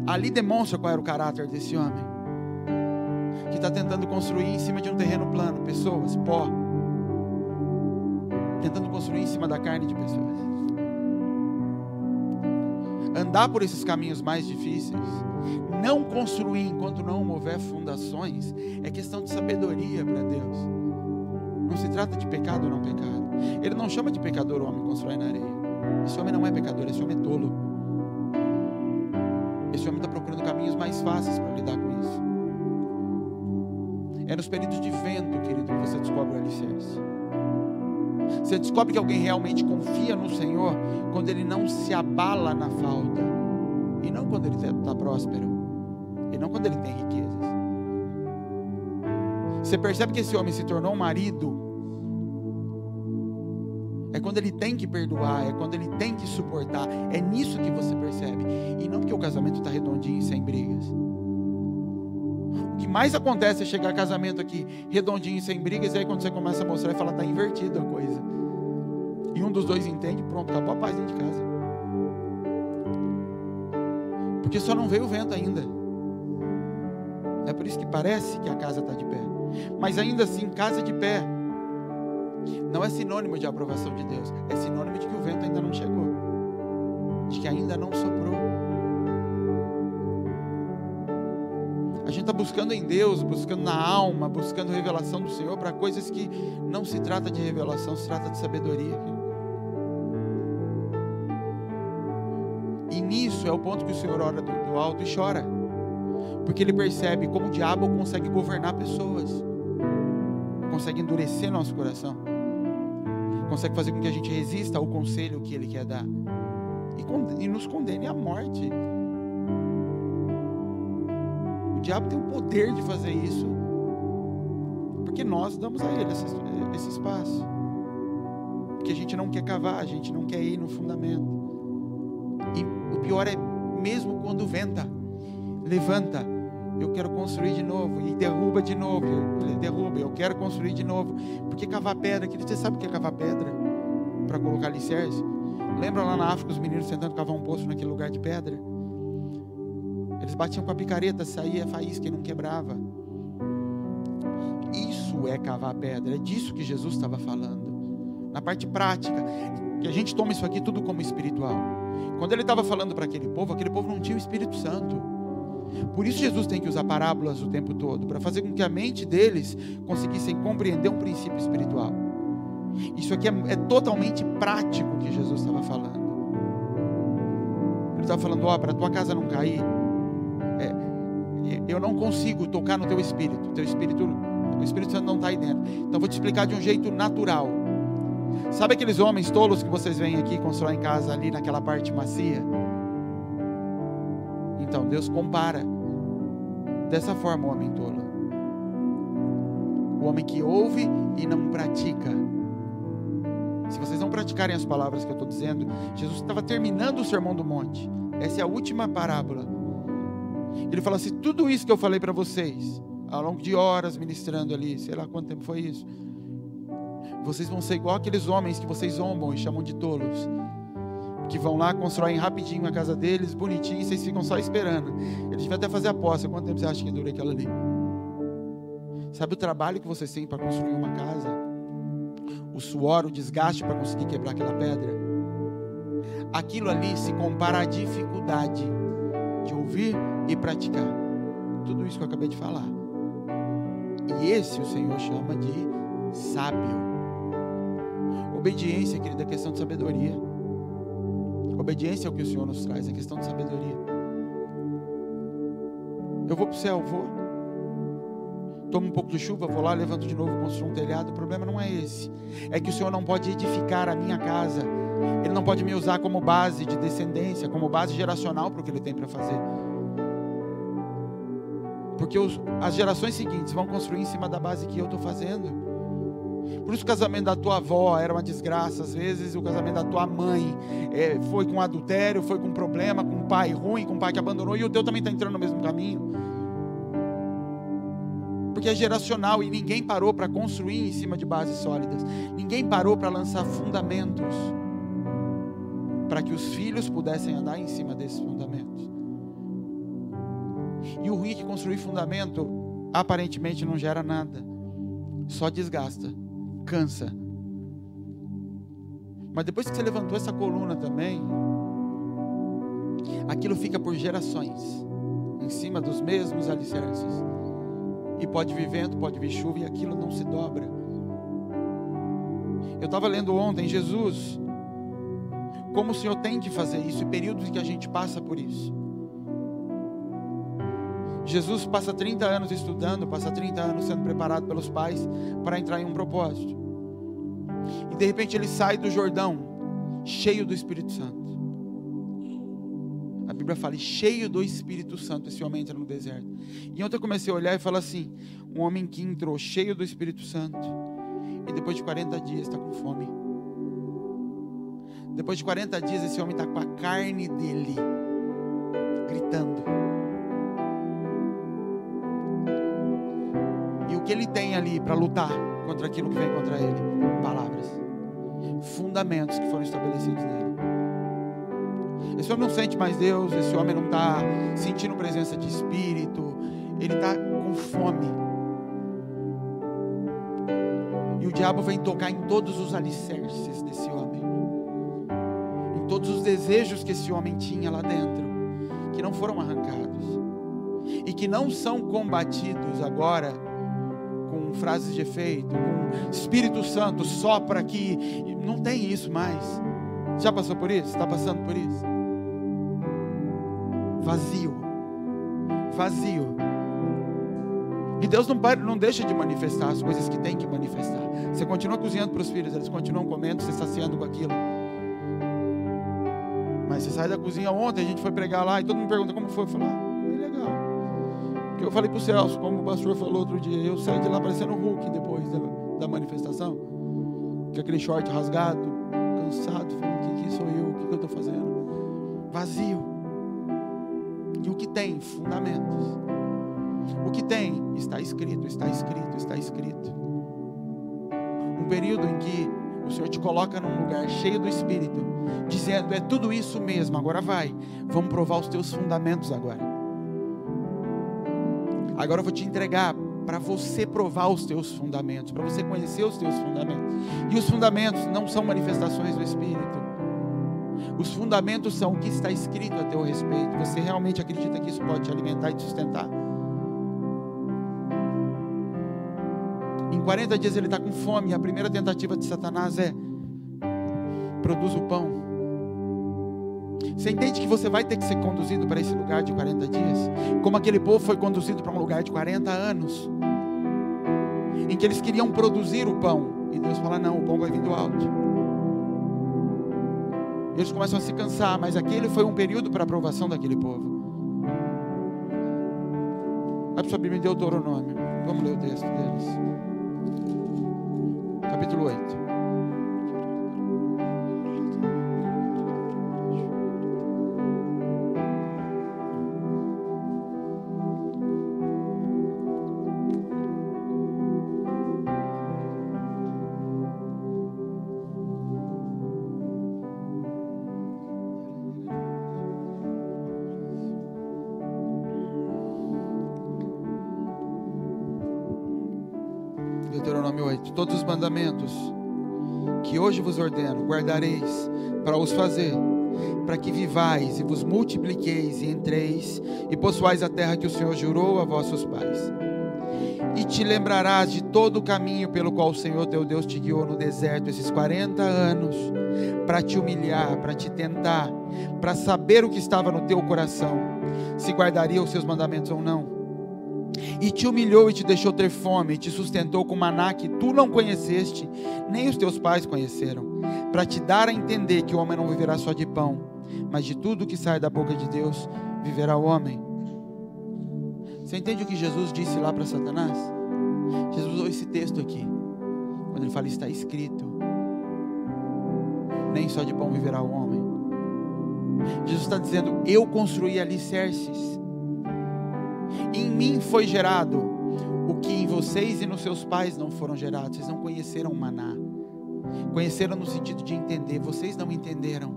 Ali demonstra qual era o caráter desse homem, que está tentando construir em cima de um terreno plano, pessoas, pó, tentando construir em cima da carne de pessoas. Andar por esses caminhos mais difíceis, não construir enquanto não houver fundações, é questão de sabedoria para Deus. Não se trata de pecado ou não pecado. Ele não chama de pecador o homem que constrói na areia. Esse homem não é pecador, esse homem é tolo. Esse homem está procurando caminhos mais fáceis para lidar com isso. É nos períodos de vento, querido, que você descobre o alicerce. Você descobre que alguém realmente confia no Senhor quando ele não se abala na falta, e não quando ele está próspero, e não quando ele tem riquezas. Você percebe que esse homem se tornou um marido é quando ele tem que perdoar, é quando ele tem que suportar. É nisso que você percebe, e não porque o casamento está redondinho e sem brigas. O que mais acontece é chegar a casamento aqui redondinho e sem brigas, e aí quando você começa a mostrar e fala, está invertido a coisa, e um dos dois entende, pronto, acabou a paz dentro de casa. Porque só não veio o vento ainda. É por isso que parece que a casa está de pé, mas ainda assim, casa de pé não é sinônimo de aprovação de Deus, é sinônimo de que o vento ainda não chegou, de que ainda não soprou. A gente está buscando em Deus, buscando na alma, buscando revelação do Senhor para coisas que não se trata de revelação, se trata de sabedoria. E nisso é o ponto que o Senhor ora do alto e chora, porque Ele percebe como o diabo consegue governar pessoas, consegue endurecer nosso coração, consegue fazer com que a gente resista ao conselho que Ele quer dar e nos condene à morte. O diabo tem o poder de fazer isso, Porque nós damos a ele esse espaço. Porque a gente não quer cavar, a gente não quer ir no fundamento. E o pior é, mesmo quando venta, levanta, eu quero construir de novo, e derruba de novo, ele derruba, eu quero construir de novo. Porque cavar pedra, querido, você sabe o que é cavar pedra? Para colocar alicerce? Lembra lá na África os meninos tentando cavar um poço naquele lugar de pedra? Eles batiam com a picareta, saía faísca e não quebrava. Isso é cavar pedra, é disso que Jesus estava falando. Na parte prática, que a gente toma isso aqui tudo como espiritual. Quando ele estava falando para aquele povo não tinha o Espírito Santo. Por isso Jesus tem que usar parábolas o tempo todo, para fazer com que a mente deles conseguissem compreender um princípio espiritual. Isso aqui é totalmente prático que Jesus estava falando. Ele estava falando, para a tua casa não cair, eu não consigo tocar no teu espírito. O Espírito Santo não está aí dentro. Então vou te explicar de um jeito natural. Sabe aqueles homens tolos que vocês veem aqui, constroem casa ali naquela parte macia? Então Deus compara dessa forma o homem tolo. O homem que ouve e não pratica. Se vocês não praticarem as palavras que eu estou dizendo, Jesus estava terminando o Sermão do Monte. Essa é a última parábola. Ele fala assim, tudo isso que eu falei para vocês, ao longo de horas ministrando ali, sei lá quanto tempo foi isso, vocês vão ser igual aqueles homens que vocês zombam e chamam de tolos, que vão lá, constroem rapidinho a casa deles, bonitinho, e vocês ficam só esperando. Eles devem até fazer aposta, quanto tempo você acha que dura aquela ali? Sabe o trabalho que vocês têm para construir uma casa? O suor, o desgaste para conseguir quebrar aquela pedra? Aquilo ali se compara à dificuldade de ouvir e praticar. Tudo isso que eu acabei de falar. E esse o Senhor chama de sábio. Obediência, querida, é questão de sabedoria. Obediência é o que o Senhor nos traz, é questão de sabedoria. Eu vou para o céu, vou. Tomo um pouco de chuva, vou lá, levanto de novo, construo um telhado. O problema não é esse. É que o Senhor não pode edificar a minha casa. Ele não pode me usar como base de descendência, como base geracional para o que Ele tem para fazer. Porque as gerações seguintes vão construir em cima da base que eu estou fazendo. Por isso o casamento da tua avó era uma desgraça. Às vezes o casamento da tua mãe foi com adultério, foi com problema, com um pai ruim, com um pai que abandonou. E o teu também está entrando no mesmo caminho. Porque é geracional e ninguém parou para construir em cima de bases sólidas. Ninguém parou para lançar fundamentos para que os filhos pudessem andar em cima desses fundamentos. E o ruim é que construir fundamento aparentemente não gera nada, só desgasta, cansa. Mas depois que você levantou essa coluna também, aquilo fica por gerações em cima dos mesmos alicerces. E pode vir vento, pode vir chuva, e aquilo não se dobra. Eu estava lendo ontem, Jesus, como o Senhor tem de fazer isso, e períodos em que a gente passa por isso. Jesus passa 30 anos estudando, passa 30 anos sendo preparado pelos pais para entrar em um propósito. E de repente ele sai do Jordão, cheio do Espírito Santo. A Bíblia fala, cheio do Espírito Santo, esse homem entra no deserto. E ontem eu comecei a olhar e falar assim, um homem que entrou cheio do Espírito Santo, e depois de 40 dias está com fome. Depois de 40 dias esse homem está com a carne dele gritando. E o que ele tem ali para lutar contra aquilo que vem contra ele? Palavras, fundamentos que foram estabelecidos nele. Esse homem não sente mais Deus, esse homem não está sentindo presença de Espírito, ele está com fome. E o diabo vem tocar em todos os alicerces desse homem, em todos os desejos que esse homem tinha lá dentro, que não foram arrancados, e que não são combatidos agora com frases de efeito, com Espírito Santo, sopra aqui, não tem isso mais. Já passou por isso? Está passando por isso? Vazio. E Deus não deixa de manifestar as coisas que tem que manifestar. Você continua cozinhando para os filhos, eles continuam comendo, você saciando com aquilo. Mas você sai da cozinha. Ontem a gente foi pregar lá e todo mundo pergunta como foi. Eu falo, foi legal. Que eu falei para o Celso, como o pastor falou outro dia, eu saí de lá parecendo um Hulk depois da manifestação, com aquele short rasgado, cansado, falando, que sou eu, o que eu estou fazendo? Vazio. E o que tem? Fundamentos. O que tem? Está escrito, está escrito, está escrito. Um período em que o Senhor te coloca num lugar cheio do Espírito, dizendo, é tudo isso mesmo, agora vai, vamos provar os teus fundamentos agora. Agora eu vou te entregar para você provar os teus fundamentos, para você conhecer os teus fundamentos. E os fundamentos não são manifestações do Espírito. Os fundamentos são o que está escrito a teu respeito. Você realmente acredita que isso pode te alimentar e te sustentar? Em 40 dias ele está com fome, e a primeira tentativa de Satanás é: produz o pão. Você entende que você vai ter que ser conduzido para esse lugar de 40 dias? Como aquele povo foi conduzido para um lugar de 40 anos, em que eles queriam produzir o pão, e Deus fala, não, o pão vai vir do alto. Eles começam a se cansar, mas aquele foi um período para a aprovação daquele povo. Vai para sua Bíblia em Deuteronômio, vamos ler o texto deles. Capítulo 8. Deuteronômio 8. Todos os mandamentos que hoje vos ordeno, guardareis para os fazer, para que vivais e vos multipliqueis e entreis e possuais a terra que o Senhor jurou a vossos pais. E te lembrarás de todo o caminho pelo qual o Senhor teu Deus te guiou no deserto esses 40 anos, para te humilhar, para te tentar, para saber o que estava no teu coração, se guardaria os seus mandamentos ou não. E te humilhou e te deixou ter fome, e te sustentou com maná que tu não conheceste, nem os teus pais conheceram, para te dar a entender que o homem não viverá só de pão, mas de tudo que sai da boca de Deus viverá o homem. Você entende o que Jesus disse lá para Satanás? Jesus usou esse texto aqui, quando ele fala, está escrito, nem só de pão viverá o homem. Jesus está dizendo, eu construí alicerces, em mim foi gerado o que em vocês e nos seus pais não foram gerados. Vocês não conheceram o maná. Conheceram no sentido de entender. Vocês não entenderam.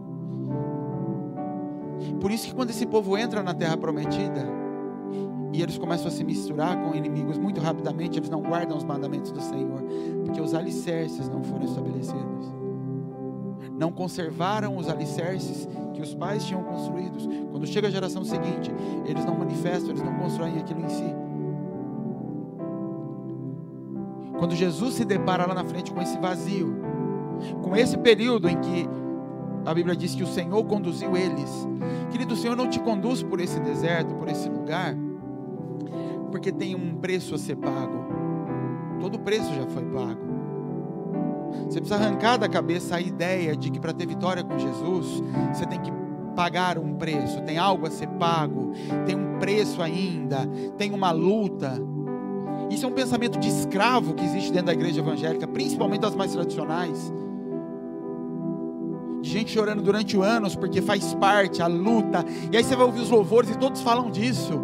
Por isso que quando esse povo entra na terra prometida e eles começam a se misturar com inimigos muito rapidamente, eles não guardam os mandamentos do Senhor, porque os alicerces não foram estabelecidos. Não conservaram os alicerces que os pais tinham construídos. Quando chega a geração seguinte, eles não manifestam, eles não constroem aquilo em si. Quando Jesus se depara lá na frente com esse vazio, com esse período em que a Bíblia diz que o Senhor conduziu eles. Querido, o Senhor não te conduz por esse deserto, por esse lugar, porque tem um preço a ser pago. Todo o preço já foi pago. Você precisa arrancar da cabeça a ideia de que para ter vitória com Jesus, você tem que pagar um preço, tem algo a ser pago, tem um preço ainda, tem uma luta. Isso é um pensamento de escravo que existe dentro da igreja evangélica, principalmente das mais tradicionais. De gente chorando durante anos porque faz parte, a luta. E aí você vai ouvir os louvores e todos falam disso.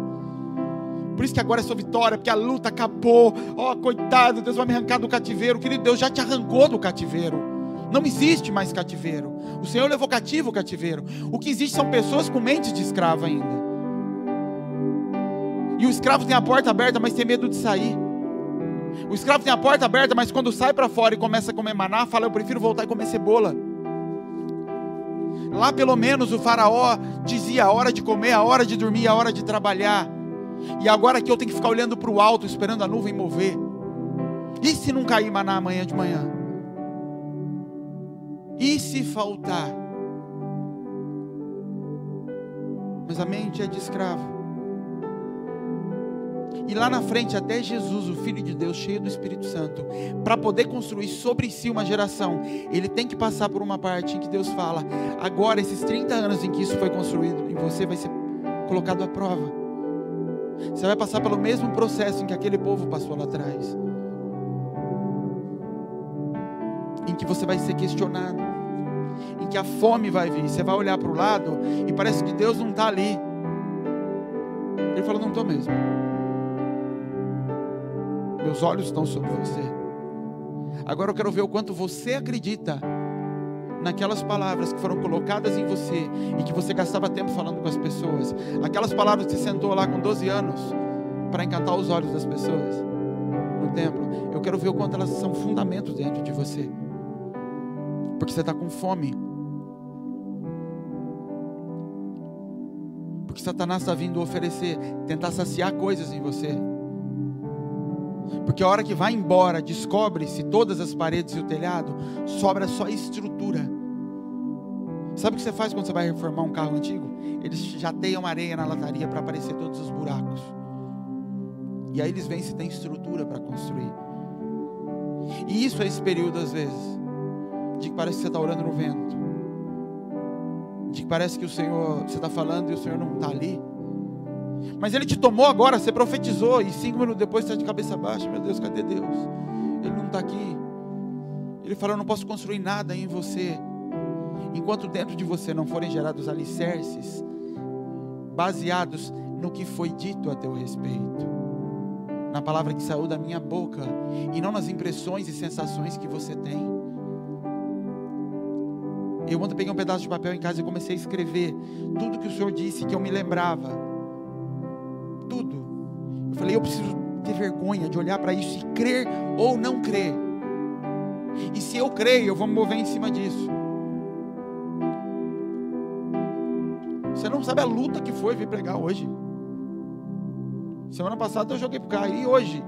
Por isso que agora é sua vitória, porque a luta acabou. Oh, coitado, Deus vai me arrancar do cativeiro. Querido, Deus já te arrancou do cativeiro. Não existe mais cativeiro. O Senhor levou cativo o cativeiro. O que existe são pessoas com mente de escravo ainda. E o escravo tem a porta aberta, mas tem medo de sair. O escravo tem a porta aberta, mas quando sai para fora e começa a comer maná, fala, eu prefiro voltar e comer cebola. Lá pelo menos o faraó dizia a hora de comer, a hora de dormir, a hora de trabalhar. E agora que eu tenho que ficar olhando para o alto, esperando a nuvem mover. E se não cair maná amanhã de manhã? E se faltar? Mas a mente é de escravo. E lá na frente, até Jesus, o Filho de Deus, cheio do Espírito Santo, para poder construir sobre si uma geração, ele tem que passar por uma parte em que Deus fala, agora esses 30 anos em que isso foi construído em você vai ser colocado à prova. Você vai passar pelo mesmo processo em que aquele povo passou lá atrás, em que você vai ser questionado, em que a fome vai vir. Você vai olhar para o lado e parece que Deus não está ali. Ele falou: não estou mesmo. Meus olhos estão sobre você. Agora eu quero ver o quanto você acredita naquelas palavras que foram colocadas em você e que você gastava tempo falando com as pessoas. Aquelas palavras que você sentou lá com 12 anos para encantar os olhos das pessoas no templo. Eu quero ver o quanto elas são fundamentos dentro de você, porque você está com fome, porque Satanás está vindo oferecer, tentar saciar coisas em você. Porque a hora que vai embora, descobre-se todas as paredes e o telhado, sobra só estrutura. Sabe o que você faz quando você vai reformar um carro antigo? Eles jateiam areia na lataria para aparecer todos os buracos. E aí eles veem se tem estrutura para construir. E isso é esse período às vezes, de que parece que você está orando no vento, de que parece que o Senhor, você está falando e o Senhor não está ali. Mas Ele te tomou agora, você profetizou, e 5 minutos depois você está de cabeça baixa. Meu Deus, cadê Deus? Ele não está aqui. Ele falou: eu não posso construir nada em você, enquanto dentro de você não forem gerados alicerces, baseados no que foi dito a teu respeito, na palavra que saiu da minha boca, e não nas impressões e sensações que você tem. Eu ontem peguei um pedaço de papel em casa e comecei a escrever tudo que o Senhor disse, que eu me lembrava. Tudo. Eu falei: eu preciso ter vergonha de olhar para isso e crer ou não crer. E se eu creio, eu vou me mover em cima disso. Você não sabe a luta que foi vir pregar hoje. Semana passada eu joguei pro cara, e hoje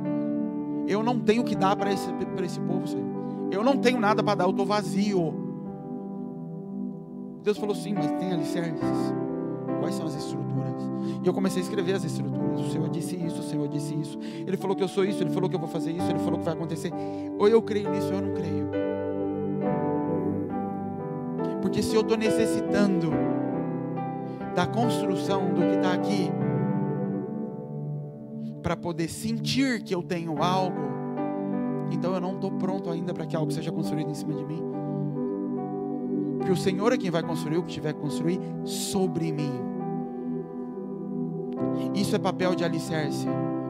eu não tenho o que dar para esse povo, Senhor. Eu não tenho nada para dar, eu estou vazio. Deus falou: sim, mas tem alicerces. Quais são as estruturas? E eu comecei a escrever as estruturas. O Senhor disse isso, o Senhor disse isso. Ele falou que eu sou isso, Ele falou que eu vou fazer isso, Ele falou que vai acontecer. Ou eu creio nisso, ou eu não creio. Porque se eu estou necessitando da construção do que está aqui, para poder sentir que eu tenho algo, então eu não estou pronto ainda para que algo seja construído em cima de mim. Porque o Senhor é quem vai construir o que tiver que construir sobre mim. Isso é papel de alicerce.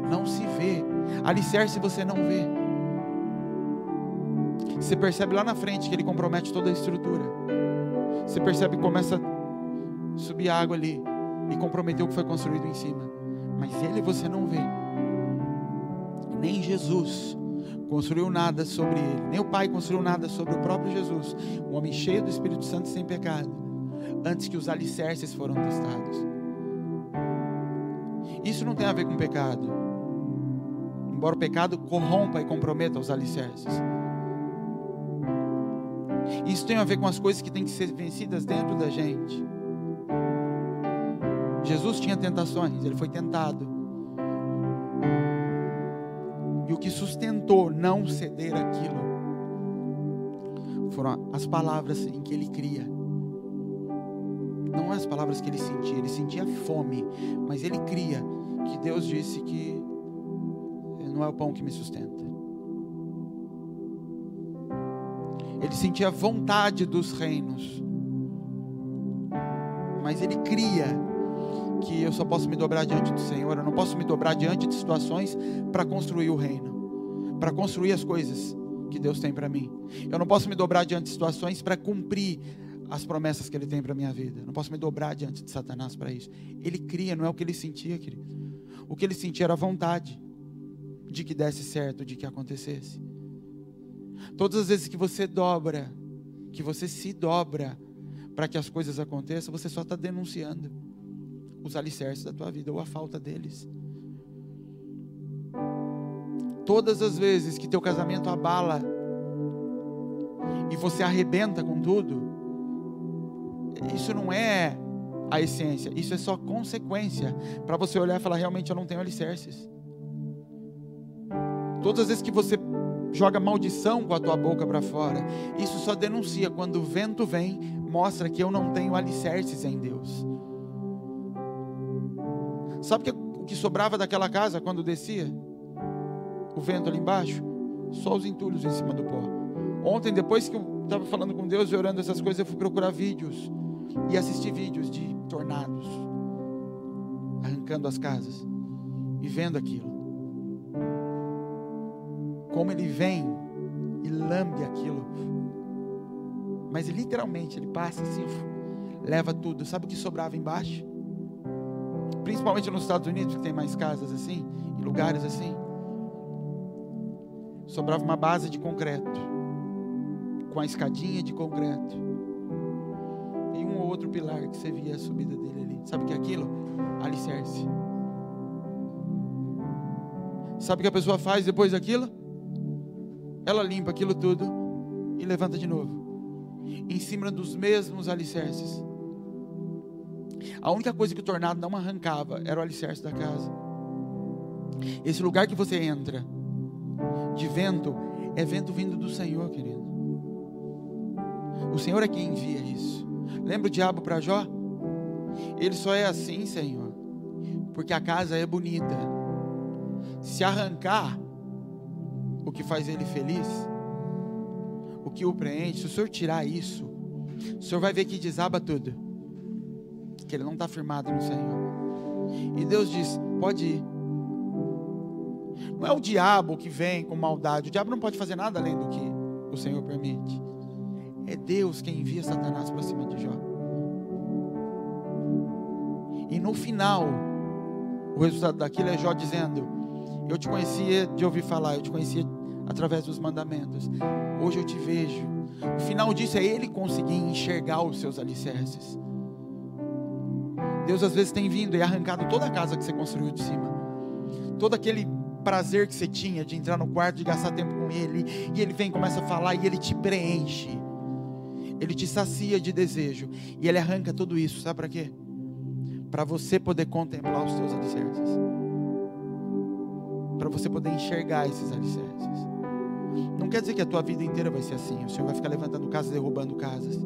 Não se vê. Alicerce você não vê. Você percebe lá na frente que ele compromete toda a estrutura. Você percebe que começa a subir água ali e comprometeu o que foi construído em cima. Mas ele você não vê. Nem Jesus construiu nada sobre ele, nem o Pai construiu nada sobre o próprio Jesus, um homem cheio do Espírito Santo sem pecado, antes que os alicerces foram testados. Isso não tem a ver com pecado, embora o pecado corrompa e comprometa os alicerces. Isso tem a ver com as coisas que têm que ser vencidas dentro da gente. Jesus tinha tentações, ele foi tentado. E o que sustentou não ceder aquilo foram as palavras em que ele cria. Não as palavras que ele sentia fome, mas ele cria que Deus disse que não é o pão que me sustenta. Ele sentia vontade dos reinos, mas ele cria que eu só posso me dobrar diante do Senhor. Eu não posso me dobrar diante de situações para construir o reino, para construir as coisas que Deus tem para mim. Eu não posso me dobrar diante de situações para cumprir as promessas que Ele tem para a minha vida. Eu não posso me dobrar diante de Satanás para isso. Ele cria, não é o que ele sentia, querido. O que ele sentia era a vontade de que desse certo, de que acontecesse. Todas as vezes que você dobra, que você se dobra para que as coisas aconteçam, você só está denunciando os alicerces da tua vida, ou a falta deles. Todas as vezes que teu casamento abala e você arrebenta com tudo, isso não é a essência, isso é só consequência para você olhar e falar: realmente eu não tenho alicerces. Todas as vezes que você joga maldição com a tua boca para fora, isso só denuncia. Quando o vento vem, mostra que eu não tenho alicerces em Deus. Sabe o que sobrava daquela casa quando descia o vento ali embaixo? Só os entulhos em cima do pó. Ontem, depois que eu estava falando com Deus e orando essas coisas, eu fui procurar vídeos e assistir vídeos de tornados arrancando as casas e vendo aquilo, como ele vem e lambe aquilo, mas literalmente ele passa assim, leva tudo. Sabe o que sobrava embaixo? Principalmente nos Estados Unidos, que tem mais casas assim, em lugares assim, sobrava uma base de concreto, com a escadinha de concreto, e um ou outro pilar que você via a subida dele ali. Sabe o que é aquilo? Alicerce. Sabe o que a pessoa faz depois daquilo? Ela limpa aquilo tudo e levanta de novo, em cima dos mesmos alicerces. A única coisa que o tornado não arrancava era o alicerce da casa. Esse lugar que você entra de vento, é vento vindo do Senhor, querido. O Senhor é quem envia isso. Lembra o diabo para Jó? Ele só é assim, Senhor, porque a casa é bonita. Se arrancar o que faz ele feliz, o que o preenche, se o Senhor tirar isso, o Senhor vai ver que desaba tudo, que ele não está firmado no Senhor. E Deus diz: pode ir. Não é o diabo que vem com maldade. O diabo não pode fazer nada além do que o Senhor permite. É Deus quem envia Satanás para cima de Jó. E no final, o resultado daquilo é Jó dizendo: eu te conhecia de ouvir falar, eu te conhecia através dos mandamentos, hoje eu te vejo. O final disso é ele conseguir enxergar os seus alicerces. Deus às vezes tem vindo e arrancado toda a casa que você construiu de cima, todo aquele prazer que você tinha de entrar no quarto, de gastar tempo com ele, e ele vem e começa a falar, e ele te preenche, ele te sacia de desejo, e ele arranca tudo isso, sabe para quê? Para você poder contemplar os seus alicerces, para você poder enxergar esses alicerces. Não quer dizer que a tua vida inteira vai ser assim. O Senhor vai ficar levantando casas, derrubando casas.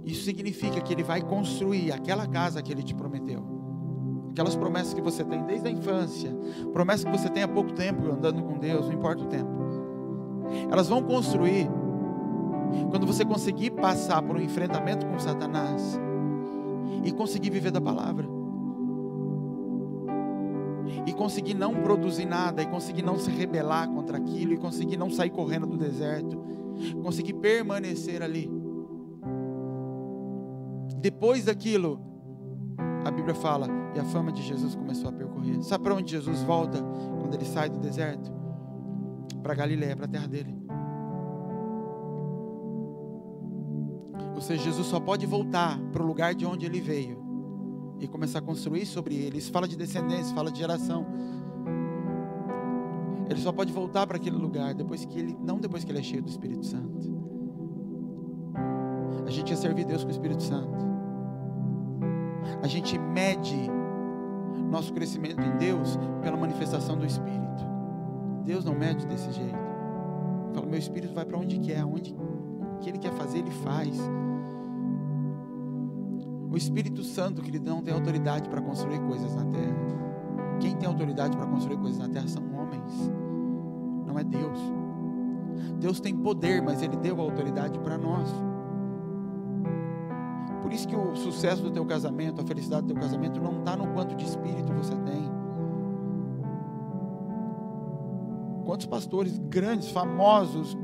Isso significa que Ele vai construir aquela casa que Ele te prometeu, aquelas promessas que você tem desde a infância, promessas que você tem há pouco tempo andando com Deus, não importa o tempo, elas vão construir quando você conseguir passar por um enfrentamento com Satanás e conseguir viver da palavra, e conseguir não produzir nada, e conseguir não se rebelar contra aquilo, e conseguir não sair correndo do deserto, conseguir permanecer ali. Depois daquilo, a Bíblia fala, e a fama de Jesus começou a percorrer. Sabe para onde Jesus volta quando ele sai do deserto? Para Galileia, para a terra dele. Ou seja, Jesus só pode voltar para o lugar de onde ele veio e começar a construir sobre ele. Isso fala de descendência, fala de geração. Ele só pode voltar para aquele lugar não depois que ele é cheio do Espírito Santo. A gente ia servir Deus com o Espírito Santo. A gente mede nosso crescimento em Deus pela manifestação do Espírito. Deus não mede desse jeito. Fala, meu Espírito vai para onde quer, o que Ele quer fazer, Ele faz. O Espírito Santo, querido, não tem autoridade para construir coisas na terra. Quem tem autoridade para construir coisas na terra são homens, não é Deus. Deus tem poder, mas Ele deu a autoridade para nós. Por isso que o sucesso do teu casamento, a felicidade do teu casamento não está no quanto de espírito você tem. Quantos pastores grandes, famosos,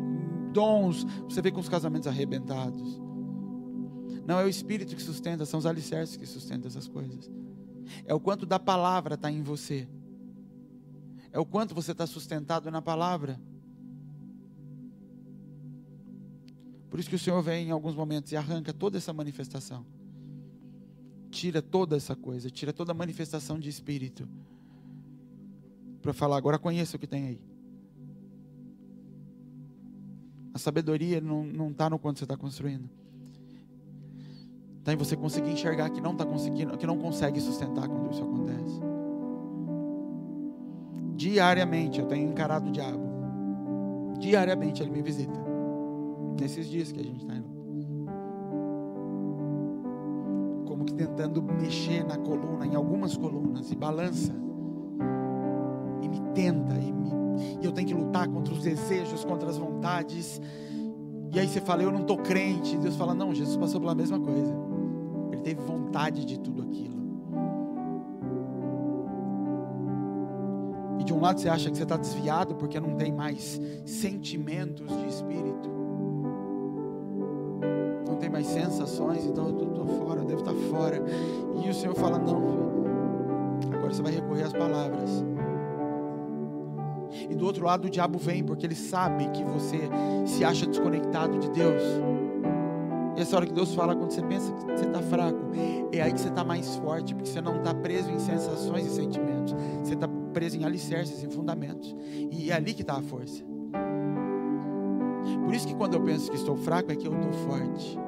dons, você vê com os casamentos arrebentados. Não é o espírito que sustenta, são os alicerces que sustentam essas coisas. É o quanto da palavra está em você. É o quanto você está sustentado na palavra. Por isso que o Senhor vem em alguns momentos e arranca toda essa manifestação. Tira toda essa coisa, tira toda a manifestação de espírito. Para falar, agora conheça o que tem aí. A sabedoria não está no quanto você está construindo. Está em você conseguir enxergar que não está conseguindo, que não consegue sustentar quando isso acontece. Diariamente eu tenho encarado o diabo. Diariamente ele me visita. Nesses dias que a gente está indo. Como que tentando mexer na coluna, em algumas colunas, e balança, e me tenta, e eu tenho que lutar contra os desejos, contra as vontades. E aí você fala, eu não estou crente. Deus fala, não, Jesus passou pela mesma coisa. Ele teve vontade de tudo aquilo. E de um lado você acha que você está desviado porque não tem mais sentimentos de espírito, não tem mais sensações, então eu estou fora, eu devo estar fora. E o Senhor fala, não, filho, agora você vai recorrer às palavras. E do outro lado o diabo vem, porque ele sabe que você se acha desconectado de Deus. E essa hora que Deus fala, quando você pensa que você está fraco, é aí que você está mais forte, porque você não está preso em sensações e sentimentos, você está preso em alicerces, em fundamentos, e é ali que está a força. Por isso que quando eu penso que estou fraco, é que eu estou forte,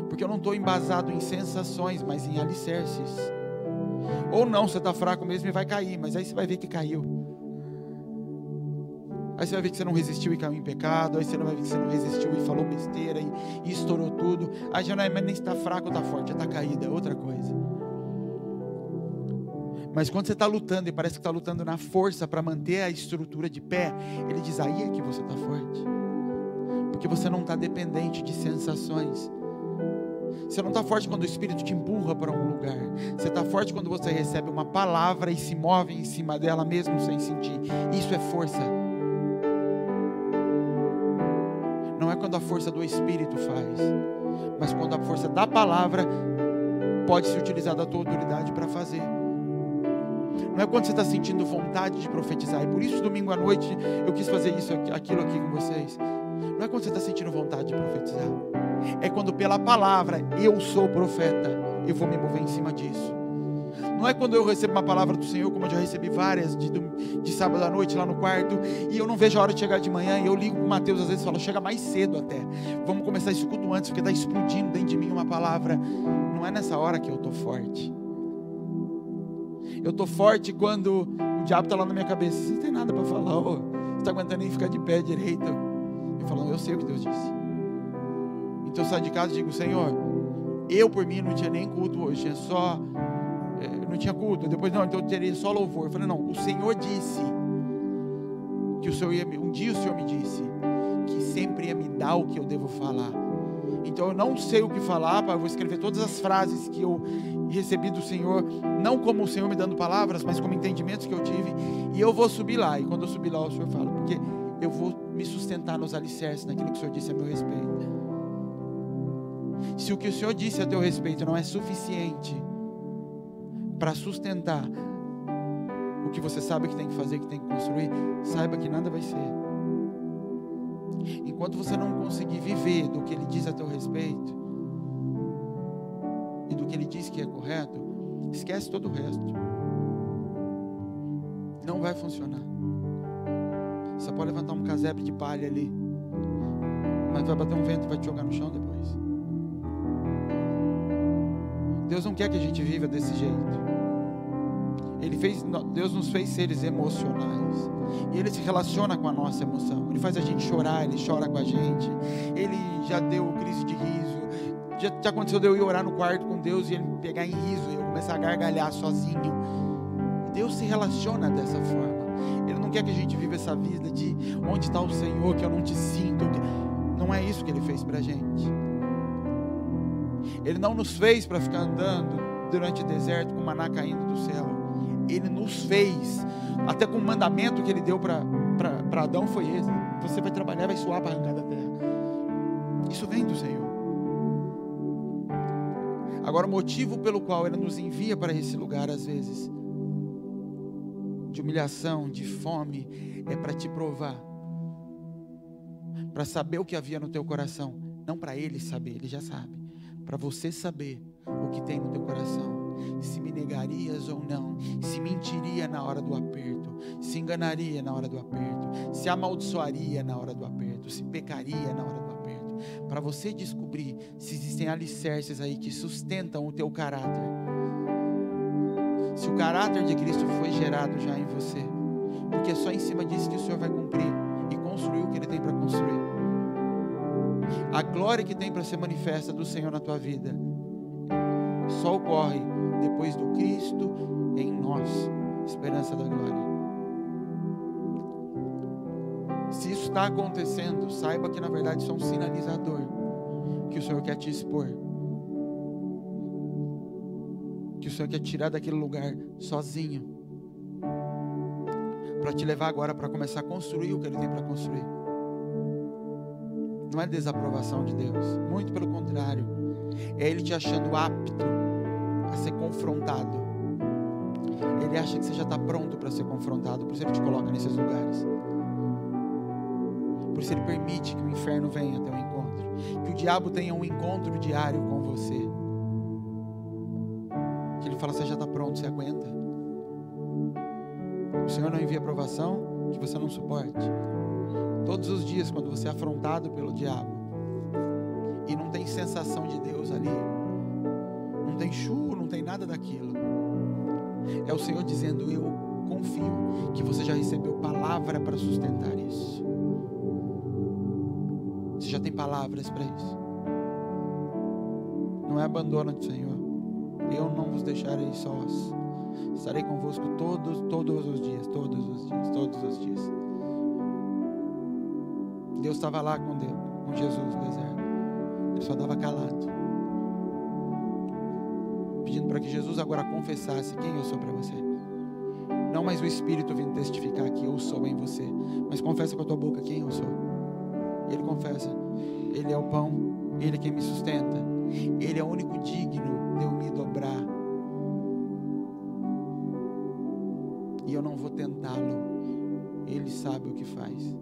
porque eu não estou embasado em sensações, mas em alicerces. Ou não, você está fraco mesmo e vai cair, mas aí você vai ver que caiu. Aí você vai ver que você não resistiu e caiu em pecado. Aí você vai ver que você não resistiu e falou besteira e estourou tudo. Aí já não é nem está fraco ou está forte, já está caído, é outra coisa. Mas quando você está lutando e parece que está lutando na força para manter a estrutura de pé, ele diz, aí é que você está forte, porque você não está dependente de sensações. Você não está forte quando o Espírito te empurra para um lugar. Você está forte quando você recebe uma palavra e se move em cima dela mesmo sem sentir. Isso é força. Não é quando a força do Espírito faz, mas quando a força da palavra pode se utilizar da tua autoridade para fazer. Não é quando você está sentindo vontade de profetizar. E por isso domingo à noite eu quis fazer aquilo aqui com vocês. Não é quando você está sentindo vontade de profetizar. É quando pela palavra, eu sou profeta, eu vou me mover em cima disso. Não é quando eu recebo uma palavra do Senhor, como eu já recebi várias de sábado à noite lá no quarto, e eu não vejo a hora de chegar de manhã, e eu ligo com o Mateus, às vezes falo, chega mais cedo até, vamos começar esse culto antes, porque está explodindo dentro de mim uma palavra. Não é nessa hora que eu estou forte. Eu estou forte quando o diabo está lá na minha cabeça, você não tem nada para falar, você está aguentando nem ficar de pé direito. Eu falo, eu sei o que Deus disse. Então eu saio de casa e digo, Senhor, eu por mim não tinha nem culto hoje, tinha só, não tinha culto, depois não, então eu teria só louvor. Eu falei, não, o Senhor disse, que o Senhor um dia o Senhor me disse, que sempre ia me dar o que eu devo falar. Então eu não sei o que falar, eu vou escrever todas as frases que eu recebi do Senhor, não como o Senhor me dando palavras, mas como entendimentos que eu tive, e eu vou subir lá, e quando eu subir lá o Senhor fala, porque eu vou me sustentar nos alicerces, naquilo que o Senhor disse a meu respeito. Se o que o Senhor disse a teu respeito não é suficiente para sustentar o que você sabe que tem que fazer, que tem que construir, saiba que nada vai ser. Enquanto você não conseguir viver do que Ele diz a teu respeito e do que Ele diz que é correto, esquece todo o resto. Não vai funcionar. Você pode levantar um casebre de palha ali, mas vai bater um vento e vai te jogar no chão depois. Deus não quer que a gente viva desse jeito. Deus nos fez seres emocionais, e Ele se relaciona com a nossa emoção. Ele faz a gente chorar, Ele chora com a gente. Ele já deu crise de riso. Já aconteceu de eu ir orar no quarto com Deus e Ele me pegar em riso e eu começar a gargalhar sozinho. Deus se relaciona dessa forma. Ele não quer que a gente viva essa vida de onde está o Senhor, que eu não te sinto. Não é isso que Ele fez pra gente. Ele não nos fez para ficar andando durante o deserto com maná caindo do céu. Ele nos fez, até com o mandamento que Ele deu para Adão foi esse: você vai trabalhar, vai suar para arrancar da terra. Isso vem do Senhor. Agora, o motivo pelo qual Ele nos envia para esse lugar, às vezes, de humilhação, de fome, é para te provar, para saber o que havia no teu coração. Não para Ele saber, Ele já sabe. Para você saber o que tem no teu coração. Se me negarias ou não, se mentiria na hora do aperto, se enganaria na hora do aperto, se amaldiçoaria na hora do aperto, se pecaria na hora do aperto. Para você descobrir se existem alicerces aí que sustentam o teu caráter. Se o caráter de Cristo foi gerado já em você, porque é só em cima disso que o Senhor vai cumprir e construir o que Ele tem para construir. A glória que tem para ser manifesta do Senhor na tua vida só ocorre depois do Cristo em nós, esperança da glória. Se isso está acontecendo, saiba que na verdade isso é um sinalizador que o Senhor quer te expor, que o Senhor quer tirar daquele lugar sozinho, para te levar agora para começar a construir o que Ele tem para construir. Não é desaprovação de Deus, muito pelo contrário, é Ele te achando apto a ser confrontado. Ele acha que você já está pronto para ser confrontado, por isso Ele te coloca nesses lugares. Por isso Ele permite que o inferno venha até o encontro, que o diabo tenha um encontro diário com você, que Ele fala, você já está pronto, você aguenta. O Senhor não envia provação que você não suporte. Todos os dias, quando você é afrontado pelo diabo e não tem sensação de Deus ali, não tem não tem nada daquilo, é o Senhor dizendo, eu confio que você já recebeu palavra para sustentar isso. Você já tem palavras para isso. Não é abandono do Senhor. Eu não vos deixarei sós. Estarei convosco todos os dias. Deus estava lá com Jesus no deserto. Ele só estava calado, pedindo para que Jesus agora confessasse quem eu sou para você. Não mais o Espírito vindo testificar que eu sou em você, mas confessa com a tua boca quem eu sou. E ele confessa, Ele é o pão, Ele é quem me sustenta, Ele é o único digno de eu me dobrar, e eu não vou tentá-lo, Ele sabe o que faz.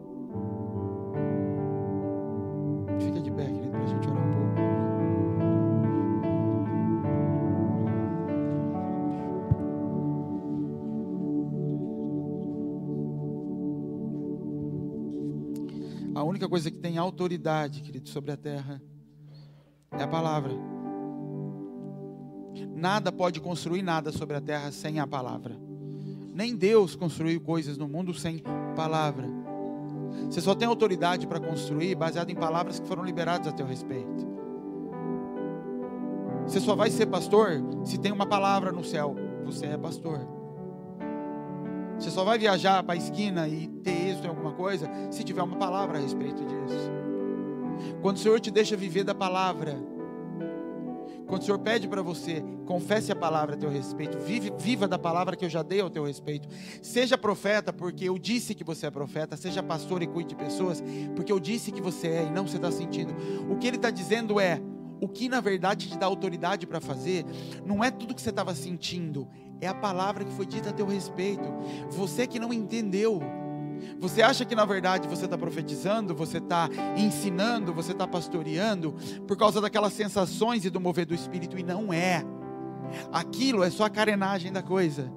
Fica de pé, querido, para a gente orar um pouco. A única coisa que tem autoridade, querido, sobre a terra é a palavra. Nada pode construir nada sobre a terra sem a palavra. Nem Deus construiu coisas no mundo sem palavra. Você só tem autoridade para construir baseado em palavras que foram liberadas a teu respeito. Você só vai ser pastor se tem uma palavra no céu. Você é pastor. Você só vai viajar para a esquina e ter êxito em alguma coisa se tiver uma palavra a respeito disso. Quando o Senhor te deixa viver da palavra, quando o Senhor pede para você, confesse a palavra a teu respeito, viva da palavra que eu já dei ao teu respeito. Seja profeta, porque eu disse que você é profeta. Seja pastor e cuide de pessoas, porque eu disse que você é, e não você está sentindo. O que Ele está dizendo é, o que na verdade te dá autoridade para fazer, não é tudo que você estava sentindo, é a palavra que foi dita a teu respeito. Você que não entendeu, você acha que na verdade você está profetizando, você está ensinando, você está pastoreando por causa daquelas sensações e do mover do Espírito, e não é. Aquilo é só a carenagem da coisa.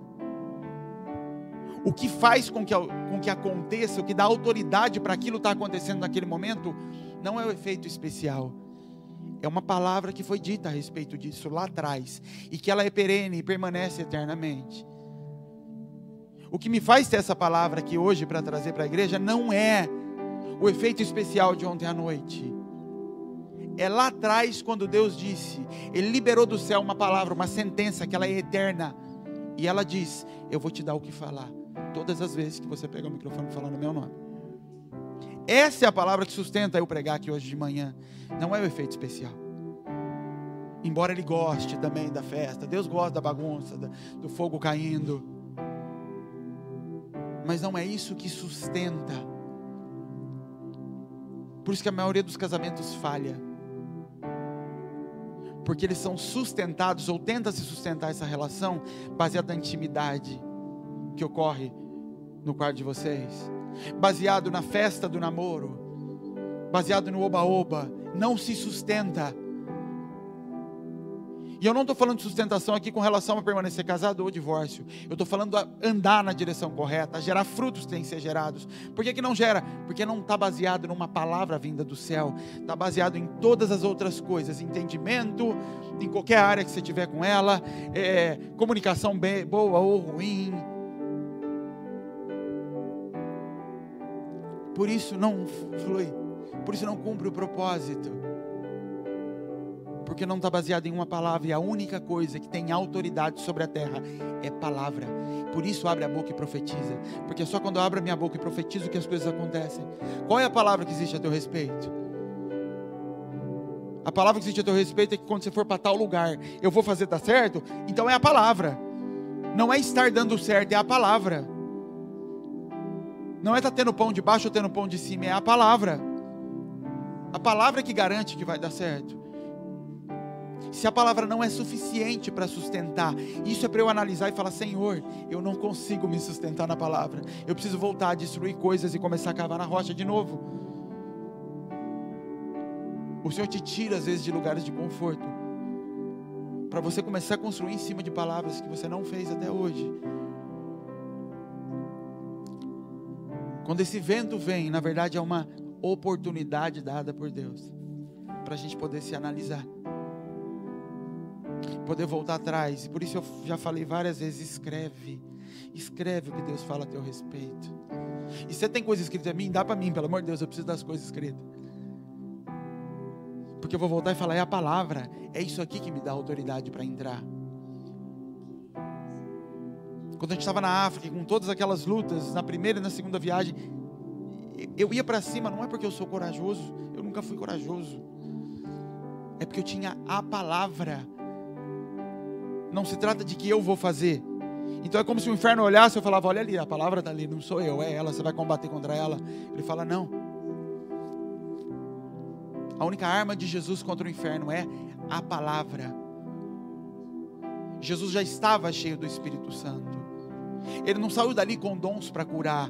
O que faz com que aconteça, o que dá autoridade para aquilo estar acontecendo naquele momento, não é o efeito especial. É uma palavra que foi dita a respeito disso lá atrás, e que ela é perene e permanece eternamente. O que me faz ter essa palavra aqui hoje para trazer para a igreja não é o efeito especial de ontem à noite. É lá atrás, quando Deus disse, Ele liberou do céu uma palavra, uma sentença que ela é eterna, e ela diz, eu vou te dar o que falar todas as vezes que você pegar o microfone e falar no meu nome. Essa é a palavra que sustenta eu pregar aqui hoje de manhã. Não é o efeito especial. Embora Ele goste também da festa, Deus gosta da bagunça, do fogo caindo, mas não é isso que sustenta. Por isso que a maioria dos casamentos falha, porque eles são sustentados, ou tenta se sustentar essa relação baseada na intimidade que ocorre no quarto de vocês, baseado na festa do namoro, baseado no oba-oba. Não se sustenta. E eu não estou falando de sustentação aqui com relação a permanecer casado ou divórcio. Eu estou falando a andar na direção correta, a gerar frutos que têm que ser gerados. Por que não gera? Porque não está baseado numa palavra vinda do céu. Está baseado em todas as outras coisas. Entendimento, em qualquer área que você tiver com ela. Comunicação boa ou ruim. Por isso não flui. Por isso não cumpre o propósito. Porque não está baseado em uma palavra, e a única coisa que tem autoridade sobre a terra é palavra. Por isso abre a boca e profetiza, porque é só quando eu abro a minha boca e profetizo que as coisas acontecem. Qual é a palavra que existe a teu respeito? A palavra que existe a teu respeito é que quando você for para tal lugar, eu vou fazer dar certo? Então é a palavra. Não é estar dando certo, é a palavra. Não é estar tendo pão de baixo ou tendo pão de cima, é a palavra. A palavra que garante que vai dar certo. Se a palavra não é suficiente para sustentar, isso é para eu analisar e falar: Senhor, eu não consigo me sustentar na palavra. Eu preciso voltar a destruir coisas e começar a cavar na rocha de novo. O Senhor te tira às vezes de lugares de conforto, para você começar a construir em cima de palavras que você não fez até hoje. Quando esse vento vem, na verdade é uma oportunidade dada por Deus, para a gente poder se analisar, poder voltar atrás. E por isso eu já falei várias vezes: escreve o que Deus fala a teu respeito. E se você tem coisa escrita a mim, dá para mim, pelo amor de Deus, eu preciso das coisas escritas, porque eu vou voltar e falar: é a palavra, é isso aqui que me dá autoridade para entrar. Quando a gente estava na África, com todas aquelas lutas, na primeira e na segunda viagem, eu ia para cima, não é porque eu sou corajoso, eu nunca fui corajoso, é porque eu tinha a palavra. Não se trata de que eu vou fazer. Então é como se o inferno olhasse, eu falava: olha ali, a palavra está ali, não sou eu, é ela, você vai combater contra ela. Ele fala: não. A única arma de Jesus contra o inferno é a palavra. Jesus já estava cheio do Espírito Santo. Ele não saiu dali com dons para curar.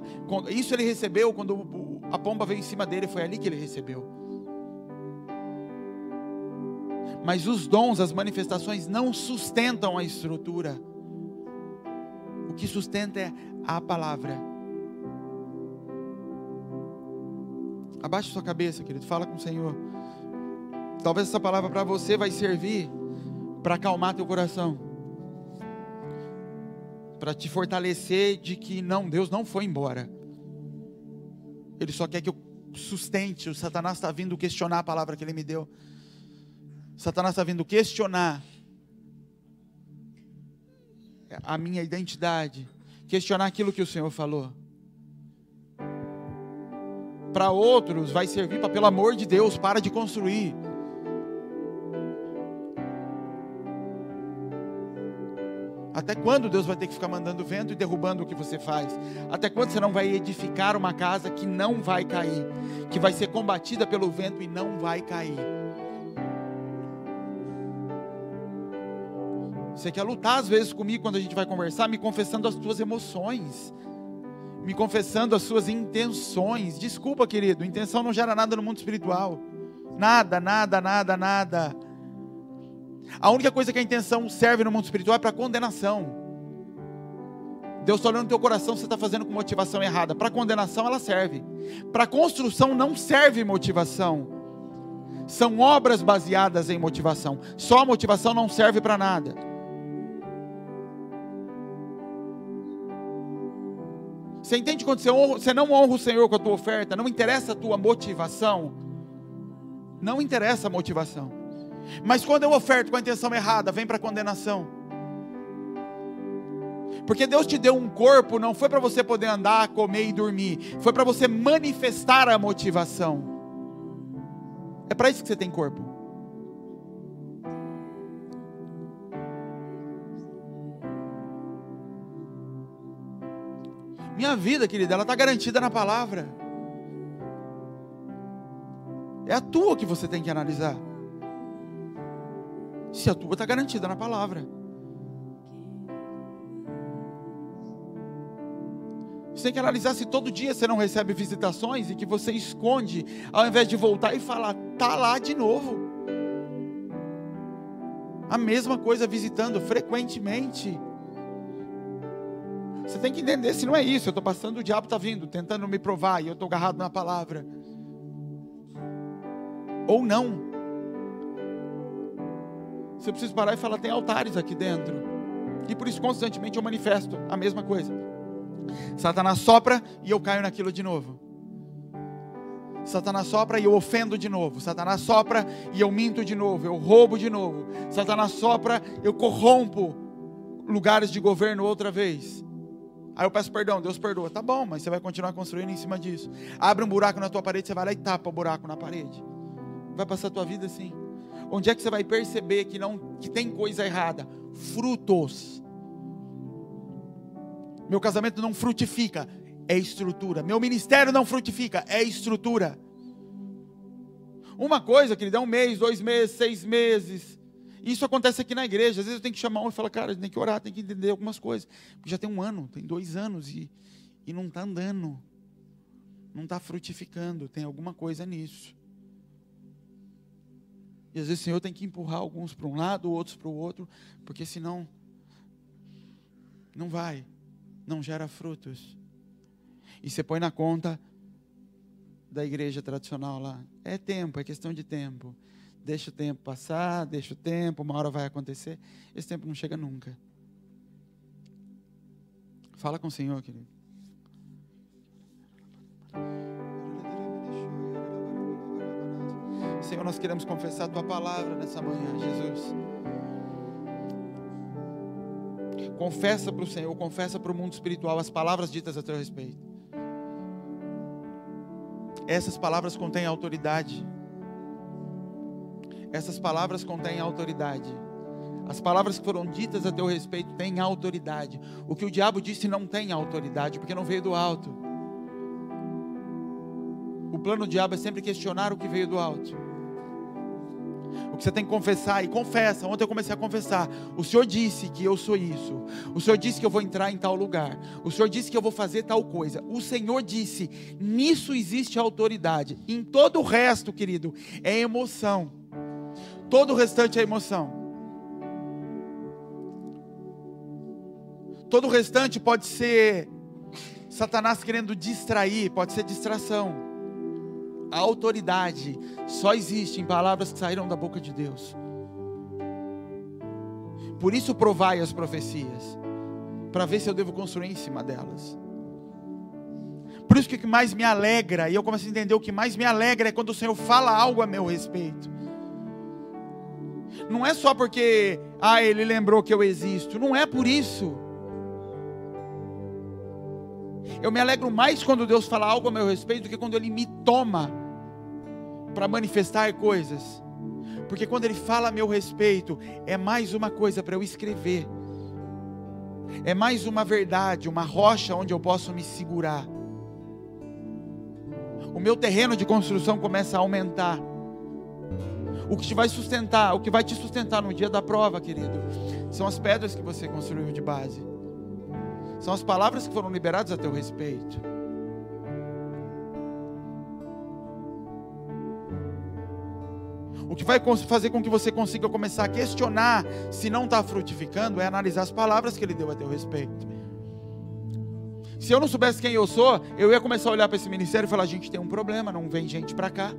Isso ele recebeu quando a pomba veio em cima dele, foi ali que ele recebeu. Mas os dons, as manifestações não sustentam a estrutura. O que sustenta é a palavra. Abaixe sua cabeça, querido, fala com o Senhor. Talvez essa palavra para você vai servir para acalmar teu coração, para te fortalecer de que não, Deus não foi embora. Ele só quer que eu sustente. O Satanás está vindo questionar a palavra que Ele me deu. Satanás está vindo questionar a minha identidade, questionar aquilo que o Senhor falou. Para outros vai servir para, pelo amor de Deus, para de construir. Até quando Deus vai ter que ficar mandando vento e derrubando o que você faz? Até quando você não vai edificar uma casa que não vai cair, que vai ser combatida pelo vento e não vai cair? Você quer lutar às vezes comigo quando a gente vai conversar, me confessando as tuas emoções, me confessando as suas intenções. Desculpa, querido, intenção não gera nada no mundo espiritual. Nada, nada, nada, nada. A única coisa que a intenção serve no mundo espiritual é para condenação. Deus está olhando no teu coração, você está fazendo com motivação errada. Para condenação ela serve. Para construção não serve motivação. São obras baseadas em motivação. Só a motivação não serve para nada. Você entende quando você não honra o Senhor com a tua oferta? Não interessa a tua motivação. Não interessa a motivação. Mas quando eu oferto com a intenção errada, vem para condenação. Porque Deus te deu um corpo, não foi para você poder andar, comer e dormir. Foi para você manifestar a motivação. É para isso que você tem corpo. Minha vida, querida, ela está garantida na palavra. É a tua que você tem que analisar. Se a tua está garantida na palavra. Você tem que analisar se todo dia você não recebe visitações e que você esconde, ao invés de voltar e falar: está lá de novo. A mesma coisa visitando frequentemente. Você tem que entender se não é isso. Eu estou passando, o diabo está vindo, tentando me provar, e eu estou agarrado na palavra. Ou não. Você precisa parar e falar: tem altares aqui dentro. E por isso constantemente eu manifesto a mesma coisa. Satanás sopra e eu caio naquilo de novo. Satanás sopra e eu ofendo de novo. Satanás sopra e eu minto de novo. Eu roubo de novo. Satanás sopra, eu corrompo lugares de governo outra vez. Aí eu peço perdão, Deus perdoa. Tá bom, mas você vai continuar construindo em cima disso. Abre um buraco na tua parede, você vai lá e tapa o buraco na parede. Vai passar a tua vida assim. Onde é que você vai perceber que tem coisa errada? Frutos. Meu casamento não frutifica. É estrutura. Meu ministério não frutifica, é estrutura. Uma coisa, querido, é 1 mês, 2 meses, 6 meses. Isso acontece aqui na igreja. Às vezes eu tenho que chamar um e falar, cara, tem que orar, tem que entender algumas coisas. Porque já tem 1 ano, tem 2 anos e não está andando. Não está frutificando, tem alguma coisa nisso. E às vezes o Senhor tem que empurrar alguns para um lado, outros para o outro, porque senão não vai, não gera frutos. E você põe na conta da igreja tradicional lá. É tempo, é questão de tempo. Deixa o tempo passar, deixa o tempo, uma hora vai acontecer. Esse tempo não chega nunca. Fala com o Senhor, querido. Senhor, nós queremos confessar a Tua palavra nessa manhã, Jesus. Confessa para o Senhor, confessa para o mundo espiritual as palavras ditas a Teu respeito. Essas palavras contêm autoridade. Essas palavras contêm autoridade. As palavras que foram ditas a Teu respeito têm autoridade. O que o diabo disse não tem autoridade, porque não veio do alto. O plano do diabo é sempre questionar o que veio do alto. O que você tem que confessar, e confessa. Ontem eu comecei a confessar. O Senhor disse que eu sou isso. O Senhor disse que eu vou entrar em tal lugar. O Senhor disse que eu vou fazer tal coisa. O Senhor disse, nisso existe autoridade. Em todo o resto, querido, é emoção. Todo o restante é emoção. Todo o restante pode ser Satanás querendo distrair, pode ser distração. A autoridade só existe em palavras que saíram da boca de Deus. Por isso provai as profecias, para ver se eu devo construir em cima delas. Por isso que o que mais me alegra, e eu começo a entender, o que mais me alegra é quando o Senhor fala algo a meu respeito. Não é só porque, Ele lembrou que eu existo, não é por isso. Eu me alegro mais quando Deus fala algo a meu respeito do que quando Ele me toma para manifestar coisas. Porque quando Ele fala a meu respeito, é mais uma coisa para eu escrever. É mais uma verdade, uma rocha onde eu posso me segurar. O meu terreno de construção começa a aumentar. O que te vai sustentar, o que vai te sustentar no dia da prova, querido, são as pedras que você construiu de base. São as palavras que foram liberadas a teu respeito. O que vai fazer com que você consiga começar a questionar se não está frutificando é analisar as palavras que Ele deu a teu respeito. Se eu não soubesse quem eu sou, eu ia começar a olhar para esse ministério e falar, a gente tem um problema, não vem gente para cá.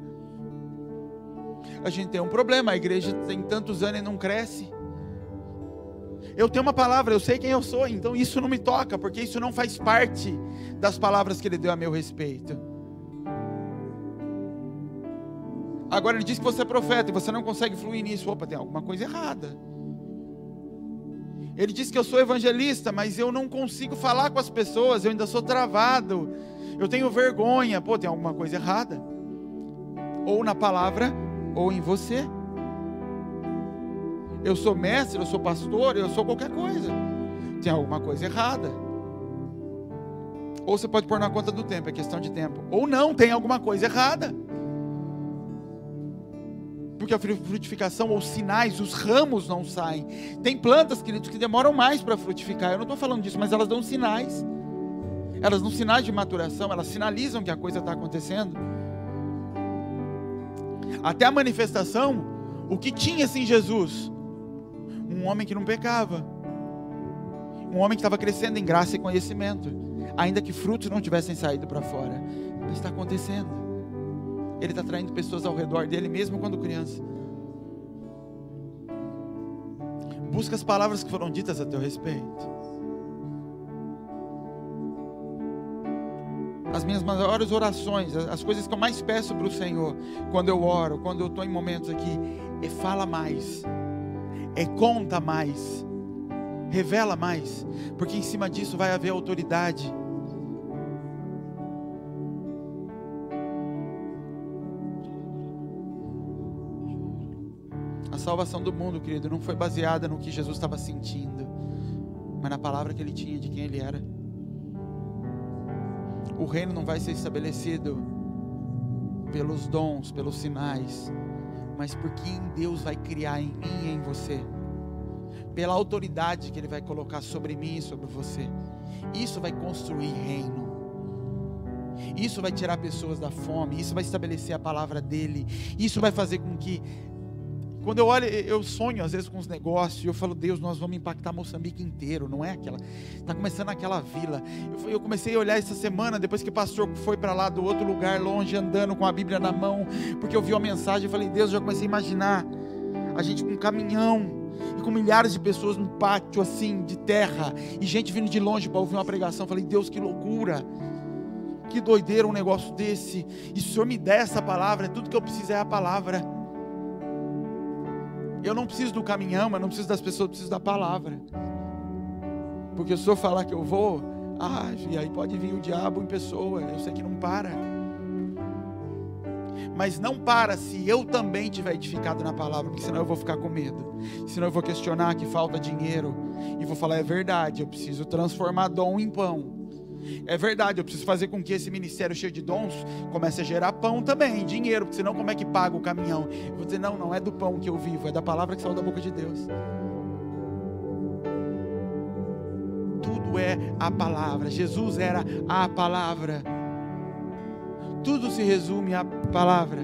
A gente tem um problema, a igreja tem tantos anos e não cresce. Eu tenho uma palavra, eu sei quem eu sou, então isso não me toca, porque isso não faz parte das palavras que Ele deu a meu respeito. Agora Ele diz que você é profeta e você não consegue fluir nisso. Opa, tem alguma coisa errada. Ele diz que eu sou evangelista, mas eu não consigo falar com as pessoas, eu ainda sou travado, eu tenho vergonha. Pô, tem alguma coisa errada. Ou na palavra, ou em você. Eu sou mestre, eu sou pastor, eu sou qualquer coisa. Tem alguma coisa errada. Ou você pode pôr na conta do tempo, é questão de tempo. Ou não, tem alguma coisa errada. Porque a frutificação, ou sinais, os ramos não saem. Tem plantas, queridos, que demoram mais para frutificar. Eu não estou falando disso, mas elas dão sinais. Elas dão sinais de maturação, elas sinalizam que a coisa está acontecendo. Até a manifestação, o que tinha-se em Jesus? Um homem que não pecava. Um homem que estava crescendo em graça e conhecimento. Ainda que frutos não tivessem saído para fora. Mas está acontecendo. Ele está atraindo pessoas ao redor dele, mesmo quando criança. Busca as palavras que foram ditas a teu respeito. As minhas maiores orações, as coisas que eu mais peço para o Senhor, quando eu oro, quando eu estou em momentos aqui, é fala mais, é conta mais, revela mais, porque em cima disso vai haver autoridade. A salvação do mundo, querido, não foi baseada no que Jesus estava sentindo, mas na palavra que ele tinha de quem ele era. O reino não vai ser estabelecido pelos dons, pelos sinais, mas porque em Deus vai criar em mim e em você, pela autoridade que Ele vai colocar sobre mim e sobre você. Isso vai construir reino, isso vai tirar pessoas da fome, isso vai estabelecer a palavra dEle, isso vai fazer com que, quando eu olho, eu sonho às vezes com os negócios, e eu falo, Deus, nós vamos impactar Moçambique inteiro, não é aquela, está começando aquela vila. Eu comecei a olhar essa semana, depois que o pastor foi para lá do outro lugar, longe, andando com a Bíblia na mão, porque eu vi uma mensagem, eu falei, Deus, eu já comecei a imaginar, a gente com um caminhão, e com milhares de pessoas num pátio assim, de terra, e gente vindo de longe para ouvir uma pregação. Eu falei, Deus, que loucura, que doideira um negócio desse, e se o Senhor me der essa palavra, tudo que eu preciso é a palavra. Eu não preciso do caminhão, eu não preciso das pessoas, eu preciso da palavra. Porque se o Senhor falar que eu vou, e aí pode vir o diabo em pessoa, eu sei que não para. Mas não para se eu também estiver edificado na palavra, porque senão eu vou ficar com medo. Senão eu vou questionar que falta dinheiro, e vou falar, é verdade, eu preciso transformar dom em pão. É verdade, eu preciso fazer com que esse ministério cheio de dons comece a gerar pão também, dinheiro, porque senão como é que paga o caminhão? Eu vou dizer, não é do pão que eu vivo, é da palavra que saiu da boca de Deus. Tudo é a palavra, Jesus era a palavra, tudo se resume à palavra.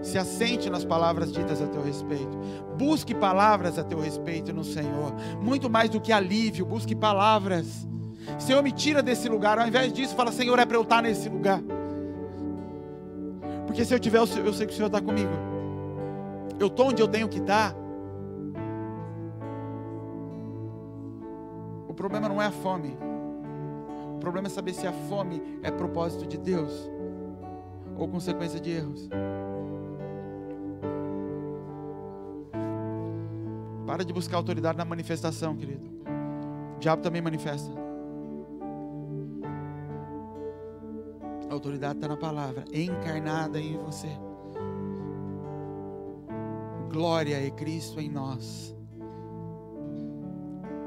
Se assente nas palavras ditas a teu respeito, busque palavras a teu respeito no Senhor, muito mais do que alívio, busque palavras. Senhor, me tira desse lugar, ao invés disso, fala, Senhor, é para eu estar nesse lugar, porque se eu tiver, eu sei que o Senhor está comigo, eu estou onde eu tenho que estar. O problema não é a fome, o problema é saber se a fome é propósito de Deus, ou consequência de erros. Para de buscar autoridade na manifestação, querido. O diabo também manifesta. A autoridade está na palavra, encarnada em você. Glória é Cristo em nós.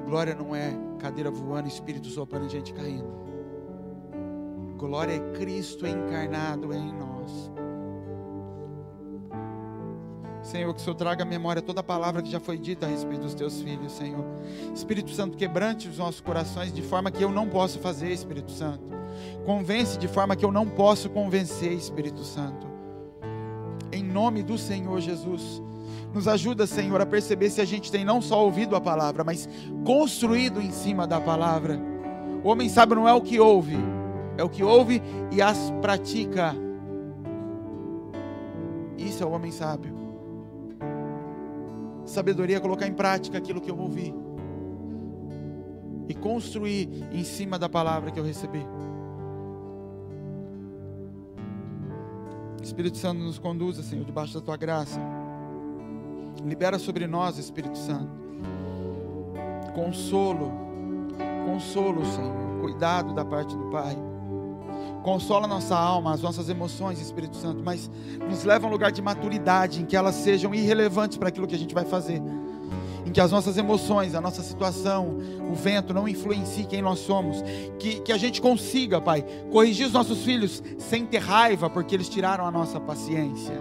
Glória não é cadeira voando, espírito soprando e gente caindo. Glória é Cristo encarnado em nós. Senhor, que o Senhor traga à memória toda a palavra que já foi dita a respeito dos teus filhos, Senhor. Espírito Santo, quebrante os nossos corações de forma que eu não posso fazer, Espírito Santo. Convence de forma que eu não posso convencer, Espírito Santo. Em nome do Senhor Jesus. Nos ajuda, Senhor, a perceber se a gente tem não só ouvido a palavra, mas construído em cima da palavra. O homem sábio não é o que ouve, é o que ouve e as pratica. Isso é o homem sábio. Sabedoria é colocar em prática aquilo que eu ouvi e construir em cima da palavra que eu recebi. Espírito Santo, nos conduza, Senhor, debaixo da tua graça. Libera sobre nós, Espírito Santo, consolo, Senhor, cuidado da parte do Pai. Consola nossa alma, as nossas emoções, Espírito Santo, mas nos leva a um lugar de maturidade, em que elas sejam irrelevantes para aquilo que a gente vai fazer, em que as nossas emoções, a nossa situação, o vento não influencie quem nós somos, que a gente consiga, Pai, corrigir os nossos filhos sem ter raiva, porque eles tiraram a nossa paciência,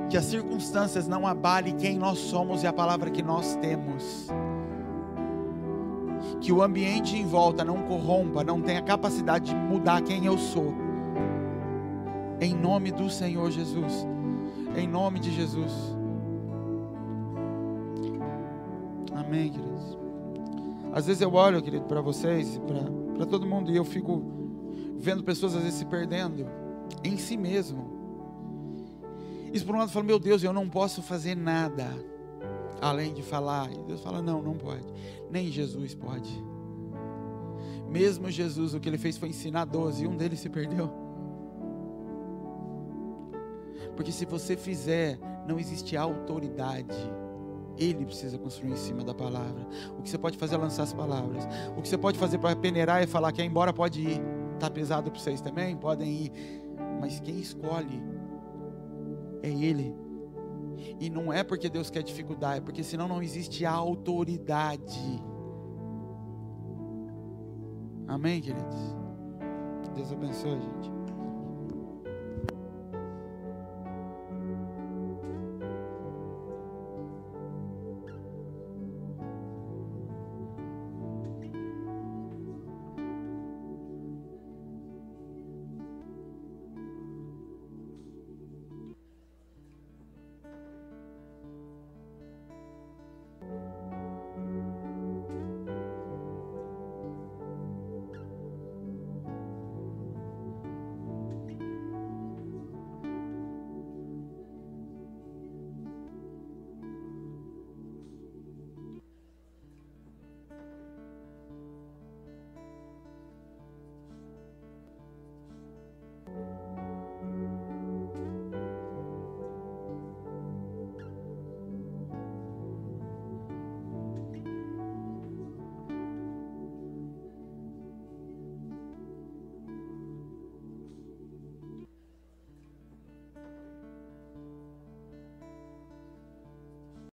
que as circunstâncias não abalem quem nós somos e a palavra que nós temos, que o ambiente em volta não corrompa, não tenha capacidade de mudar quem eu sou, em nome do Senhor Jesus, em nome de Jesus, amém, queridos. Às vezes eu olho, querido, para vocês, para todo mundo, e eu fico vendo pessoas às vezes se perdendo em si mesmo. Isso por um lado eu falo, meu Deus, eu não posso fazer nada além de falar. E Deus fala, não pode. Nem Jesus pode. Mesmo Jesus, o que ele fez foi ensinar 12 e um deles se perdeu. Porque se você fizer, não existe autoridade. Ele precisa construir em cima da palavra. O que você pode fazer é lançar as palavras. O que você pode fazer para peneirar é falar: quer ir embora, pode ir. Está pesado para vocês também? Podem ir. Mas quem escolhe é Ele. E não é porque Deus quer dificuldade, é porque senão não existe autoridade. Amém, queridos? Deus abençoe, gente.